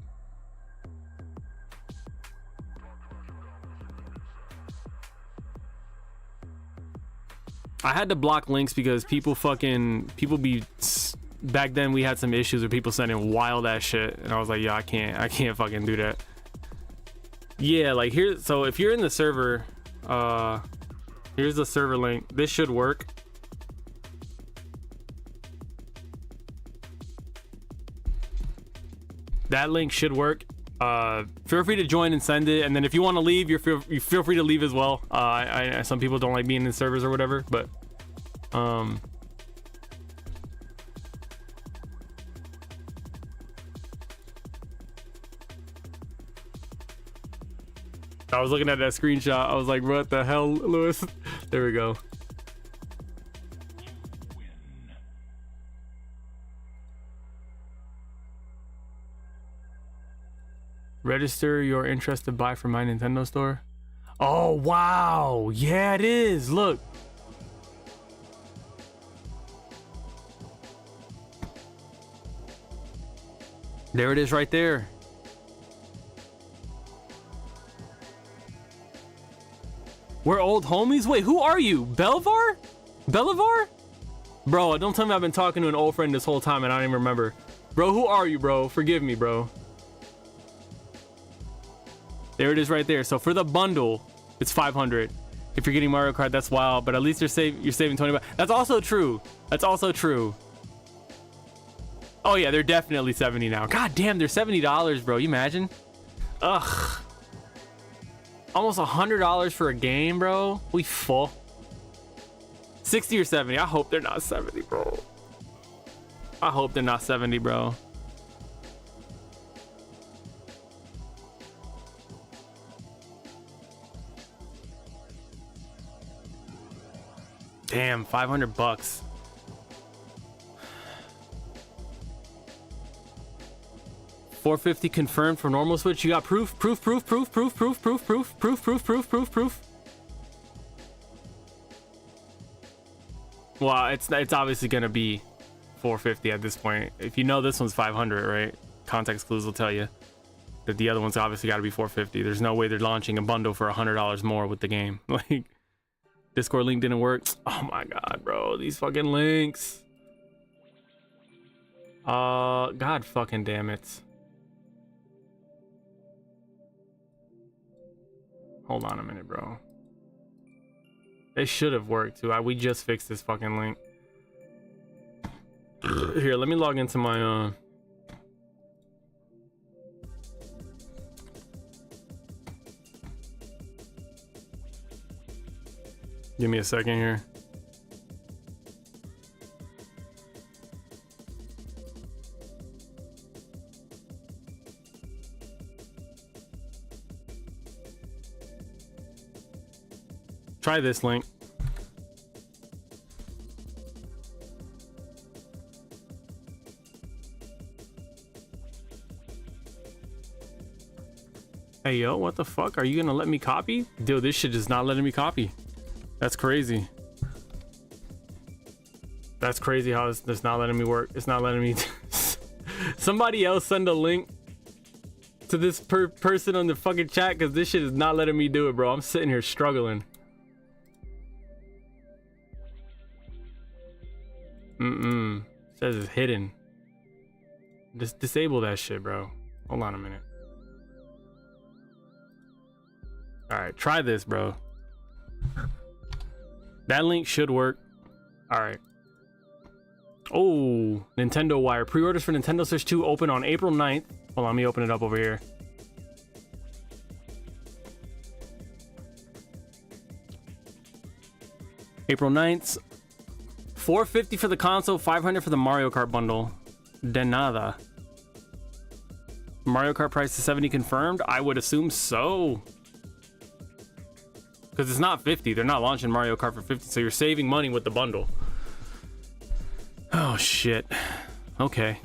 I had to block links because people be... Back then we had some issues with people sending wild ass shit, and I was like, yeah, I can't fucking do that. Yeah, like here, so if you're in the server, here's the server link. This should work. That link should work. Feel free to join and send it, and then if you want to leave, you feel free to leave as well. Some people don't like being in servers or whatever, but I was looking at that screenshot. I was like, what the hell, Lewis? There we go. Register your interest to buy from my Nintendo store. Oh, wow. Yeah, it is. Look. There it is right there. We're old homies? Wait, who are you? Belvar? Belivar? Bro, don't tell me I've been talking to an old friend this whole time and I don't even remember. Bro, who are you, bro? Forgive me, bro. There it is right there. So for the bundle, it's 500. If you're getting Mario Kart, that's wild, but at least you're saving 20 bucks. That's also true. That's also true. Oh yeah, they're definitely 70 now. God damn, they're $70, bro. You imagine? Ugh. Almost $100 for a game, bro. We full. 60 or 70. I hope they're not 70, bro. I hope they're not 70, bro. Damn, 500 bucks. $450 confirmed for normal Switch. You got proof. Well, it's obviously gonna be $450 at this point. If you know this one's 500, right? Context clues will tell you that the other one's obviously got to be $450. There's no way they're launching a bundle for $100 more with the game. Like, Discord link didn't work. Oh my god, bro, these fucking links. God fucking damn it. Hold on a minute, bro. It should have worked too. We just fixed this fucking link. Here, let me log into my give me a second here. Try this link. Hey, yo, what the fuck? Are you gonna let me copy? Dude, this shit is not letting me copy. That's crazy. That's crazy how it's not letting me work. It's not letting me. Somebody else send a link to this person on the fucking chat, because this shit is not letting me do it, bro. I'm sitting here struggling. Says it's hidden. Just disable that shit, bro. Hold on a minute. All right, try this, bro. That link should work. All right. Oh, Nintendo Wire. Pre-orders for Nintendo Switch 2 open on April 9th. Hold on, let me open it up over here. April 9th. $450 for the console, $500 for the Mario Kart bundle. De nada. Mario Kart price is $70 confirmed? I would assume so. Because it's not $50. They're not launching Mario Kart for $50, so you're saving money with the bundle. Oh, shit. Okay.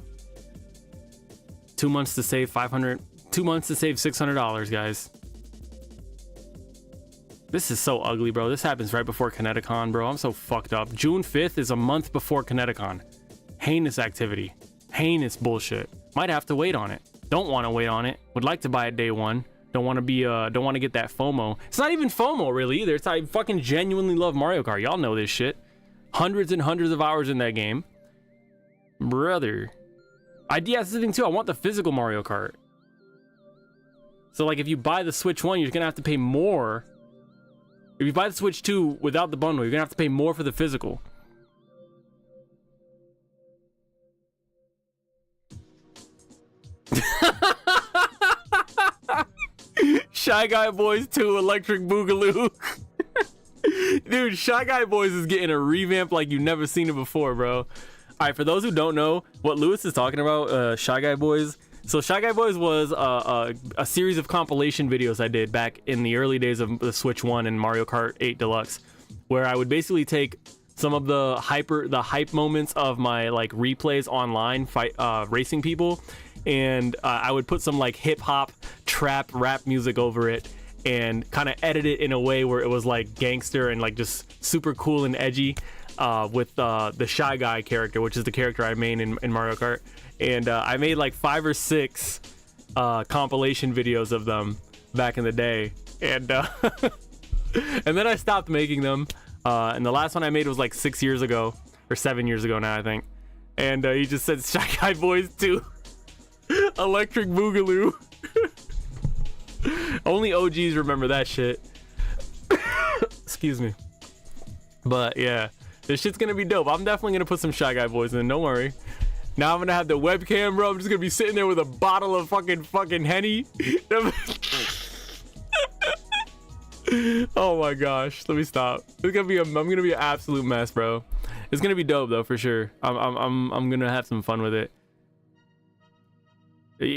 2 months to save $500. 2 months to save $600, guys. This is so ugly, bro. This happens right before Kineticon, bro. I'm so fucked up. June 5th is a month before Kineticon. Heinous activity. Heinous bullshit. Might have to wait on it. Don't want to wait on it. Would like to buy it day one. Don't want to be don't want to get that FOMO. It's not even FOMO really either. It's I fucking genuinely love Mario Kart. Y'all know this shit. Hundreds and hundreds of hours in that game. Brother. That's the thing too. I want the physical Mario Kart. So like if you buy the Switch 1, you're gonna have to pay more. If you buy the Switch 2 without the bundle, you're gonna have to pay more for the physical. Shy Guy Boys 2 Electric Boogaloo. Dude, Shy Guy Boys is getting a revamp like you've never seen it before, bro. All right, for those who don't know what Lewis is talking about, Shy Guy Boys. So Shy Guy Boys was a series of compilation videos I did back in the early days of the Switch 1 and Mario Kart 8 Deluxe, where I would basically take some of the hype moments of my like replays online racing people, and I would put some like hip hop trap rap music over it and kind of edit it in a way where it was like gangster and like just super cool and edgy with the Shy Guy character, which is the character I made in Mario Kart. And I made like 5 or 6 compilation videos of them back in the day, and and then I stopped making them. And the last one I made was like 6 years ago or 7 years ago now, I think. And he just said Shy Guy Boys 2 Electric Boogaloo. Only OGs remember that shit. Excuse me. But yeah, this shit's gonna be dope. I'm definitely gonna put some Shy Guy Boys in, don't worry. Now I'm gonna have the webcam, bro. I'm just gonna be sitting there with a bottle of fucking Henny. Oh my gosh, let me stop. I'm gonna be an absolute mess, bro. It's gonna be dope though, for sure. I'm gonna have some fun with it.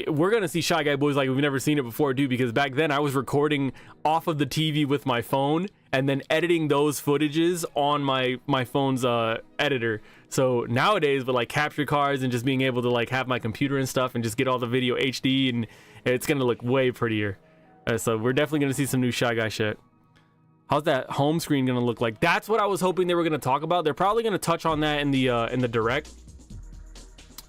We're gonna see Shy Guy Boys like we've never seen it before, dude, because back then I was recording off of the TV with my phone and then editing those footages on my phone's editor. So nowadays with like capture cards and just being able to like have my computer and stuff and just get all the video HD, and it's gonna look way prettier. So we're definitely gonna see some new Shy Guy shit. How's that home screen gonna look like? That's what I was hoping they were gonna talk about. They're probably gonna touch on that in the direct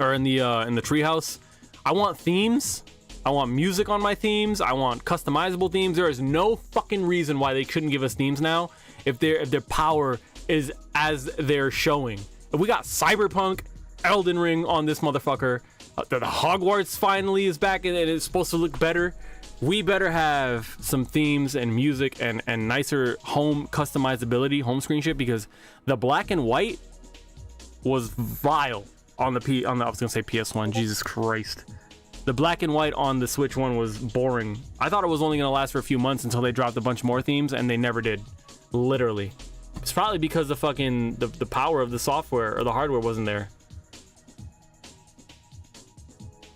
or in the treehouse. I want themes. I want music on my themes. I want customizable themes. There is no fucking reason why they couldn't give us themes now if their power is as they're showing. If we got Cyberpunk Elden Ring on this motherfucker. The Hogwarts finally is back and it's supposed to look better. We better have some themes and music and nicer home customizability, home screen shit, because the black and white was vile on the I was gonna say PS1. Jesus Christ. The black and white on the Switch one was boring. I thought it was only gonna last for a few months until they dropped a bunch more themes, and they never did. Literally. It's probably because the fucking the power of the software or the hardware wasn't there.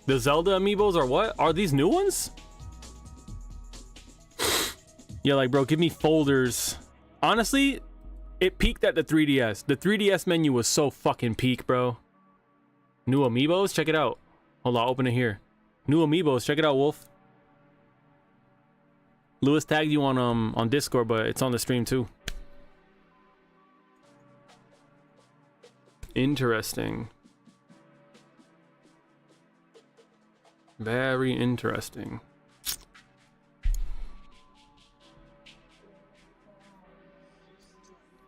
The Zelda amiibos are what? Are these new ones? Yeah, like, bro, give me folders. Honestly, it peaked at the 3DS. The 3DS menu was so fucking peak, bro. New amiibos? Check it out. Hold on, I'll open it here. New amiibos. Check it out, Wolf. Lewis tagged you on Discord, but it's on the stream too. Interesting. Very interesting.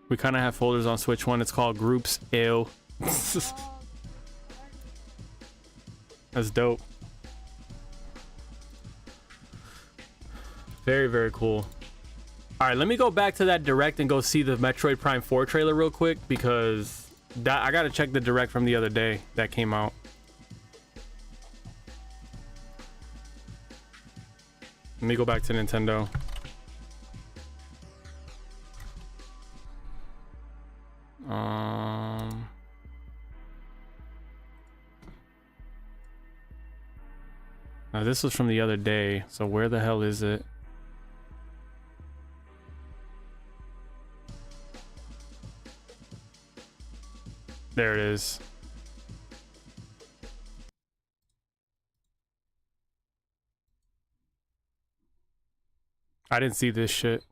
We kind of have folders on Switch 1. It's called Groups. Ew. That's dope. Very, very cool. All right, let me go back to that direct and go see the Metroid Prime 4 trailer real quick, because that I got to check the direct from the other day that came out. Let me go back to Nintendo. Now this was from the other day, so where the hell is it? There it is. I didn't see this shit.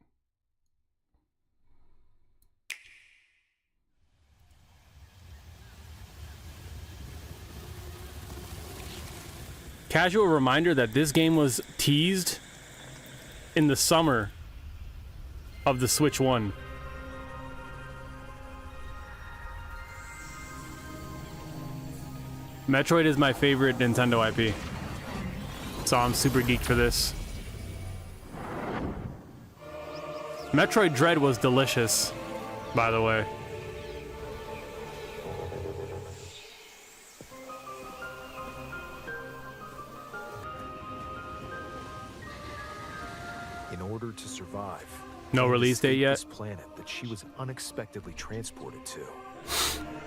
Casual reminder that this game was teased in the summer of the Switch 1. Metroid is my favorite Nintendo IP, so I'm super geeked for this. Metroid Dread was delicious, by the way. In order to survive, no release date yet. This planet that she was unexpectedly transported to.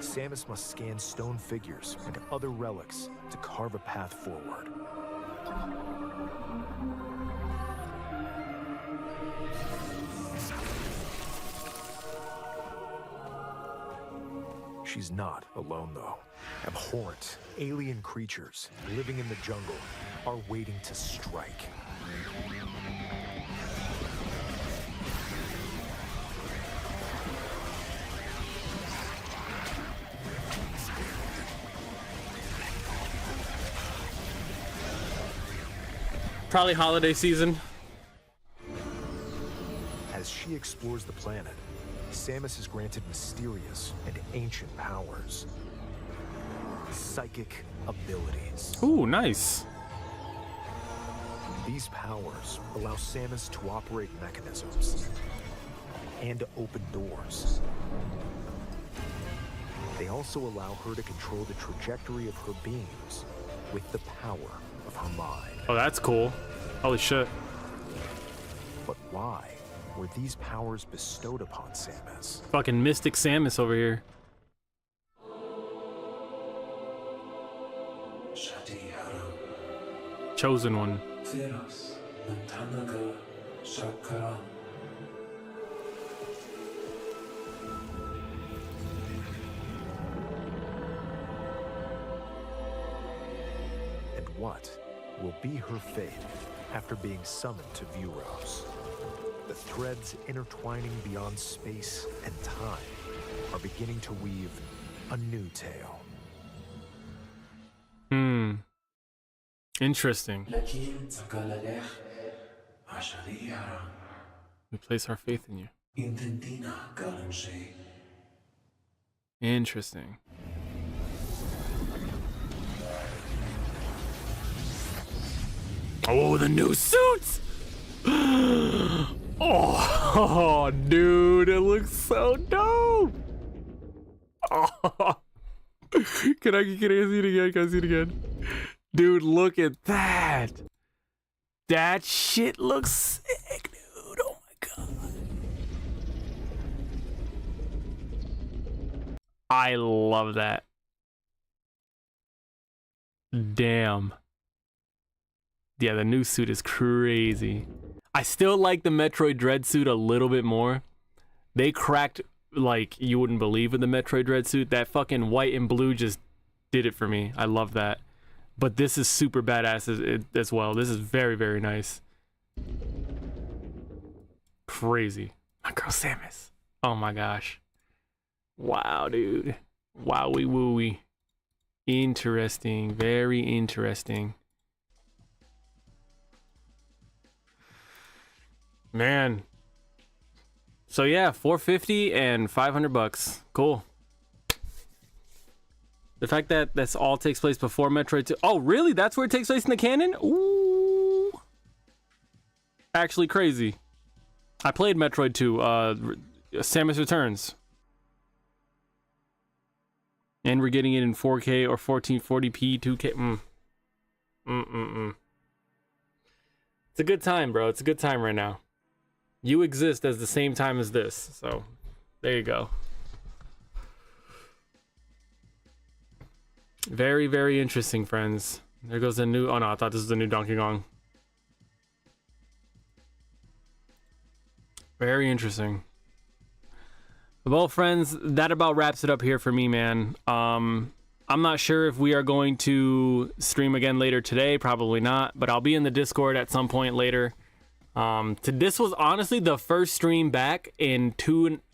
Samus must scan stone figures and other relics to carve a path forward. She's not alone, though. Abhorrent, alien creatures living in the jungle are waiting to strike. Probably holiday season. As she explores the planet, Samus is granted mysterious and ancient powers. Psychic abilities. Ooh, nice. These powers allow Samus to operate mechanisms and to open doors. They also allow her to control the trajectory of her beams with the power of her mind. Oh, that's cool. Holy shit. But why were these powers bestowed upon Samus? Fucking Mystic Samus over here. Chosen one. And what will be her fate after being summoned to Vuros? The threads intertwining beyond space and time are beginning to weave a new tale. Interesting. We place our faith in you. Interesting. Oh, the new suits! Oh, dude, it looks so dope! Oh. Can I see it again? Can I see it again? Dude, look at that! That shit looks sick, dude. Oh my god. I love that. Damn. Yeah, the new suit is crazy. I still like the Metroid Dread suit a little bit more. They cracked like you wouldn't believe with the Metroid Dread suit. That fucking white and blue just did it for me. I love that. But this is super badass as well. This is very, very nice. Crazy. My girl Samus. Oh my gosh. Wow, dude. Wowie wooey. Interesting. Very interesting. Man. So yeah, $450 and $500. Cool. The fact that that's all takes place before Metroid 2. Oh, really? That's where it takes place in the canon? Ooh. Actually crazy. I played Metroid 2, Samus Returns. And we're getting it in 4K or 1440p, 2K. It's a good time, bro. It's a good time right now. You exist as the same time as this. So, there you go. Very, very interesting, friends. There goes the new... Oh, no, I thought this was the new Donkey Kong. Very interesting. Well, friends, that about wraps it up here for me, man. I'm not sure if we are going to stream again later today. Probably not. But I'll be in the Discord at some point later. This was honestly the first stream back in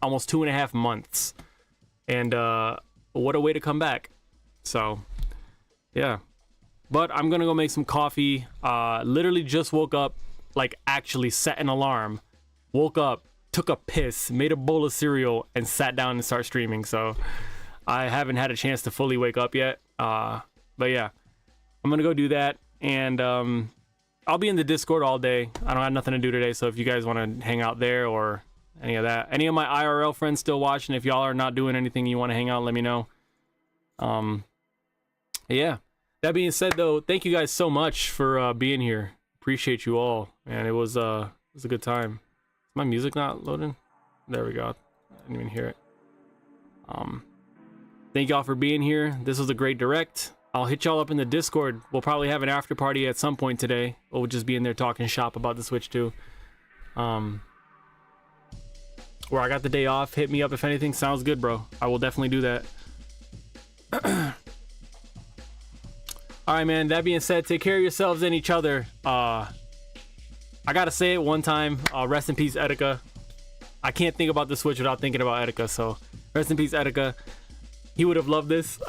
almost 2.5 months. And what a way to come back. So, yeah. But I'm going to go make some coffee. Literally just woke up, like actually set an alarm. Woke up, took a piss, made a bowl of cereal, and sat down and start streaming. So, I haven't had a chance to fully wake up yet. But yeah, I'm going to go do that. And I'll be in the Discord all day. I don't have nothing to do today. So, if you guys want to hang out there or any of that. Any of my IRL friends still watching, if y'all are not doing anything you want to hang out, let me know. Yeah, that being said though, thank you guys so much for being here. Appreciate you all, and it was a good time. Is my music not loading? There we go. I didn't even hear it. Thank y'all for being here. This was a great direct. I'll hit y'all up in the Discord. We'll probably have an after party at some point today. We'll just be in there talking shop about the Switch 2. Where I got the day off. Hit me up if anything sounds good, bro. I will definitely do that. All right, man. That being said, take care of yourselves and each other. I gotta say it one time. Rest in peace, Etika. I can't think about the Switch without thinking about Etika. So, rest in peace, Etika. He would have loved this.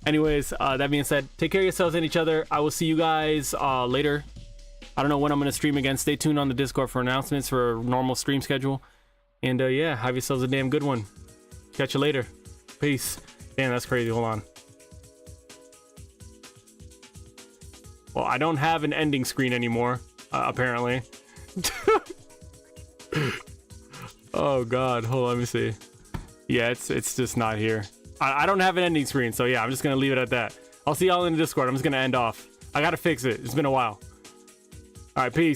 Anyways, that being said, take care of yourselves and each other. I will see you guys later. I don't know when I'm gonna stream again. Stay tuned on the Discord for announcements for a normal stream schedule. And yeah, have yourselves a damn good one. Catch you later. Peace. Damn, that's crazy. Hold on. Well, I don't have an ending screen anymore, apparently. Oh God, hold on, let me see. Yeah, it's just not here. I don't have an ending screen, so yeah, I'm just gonna leave it at that. I'll see y'all in the Discord. I'm just gonna end off. I gotta fix it. It's been a while. All right, peace.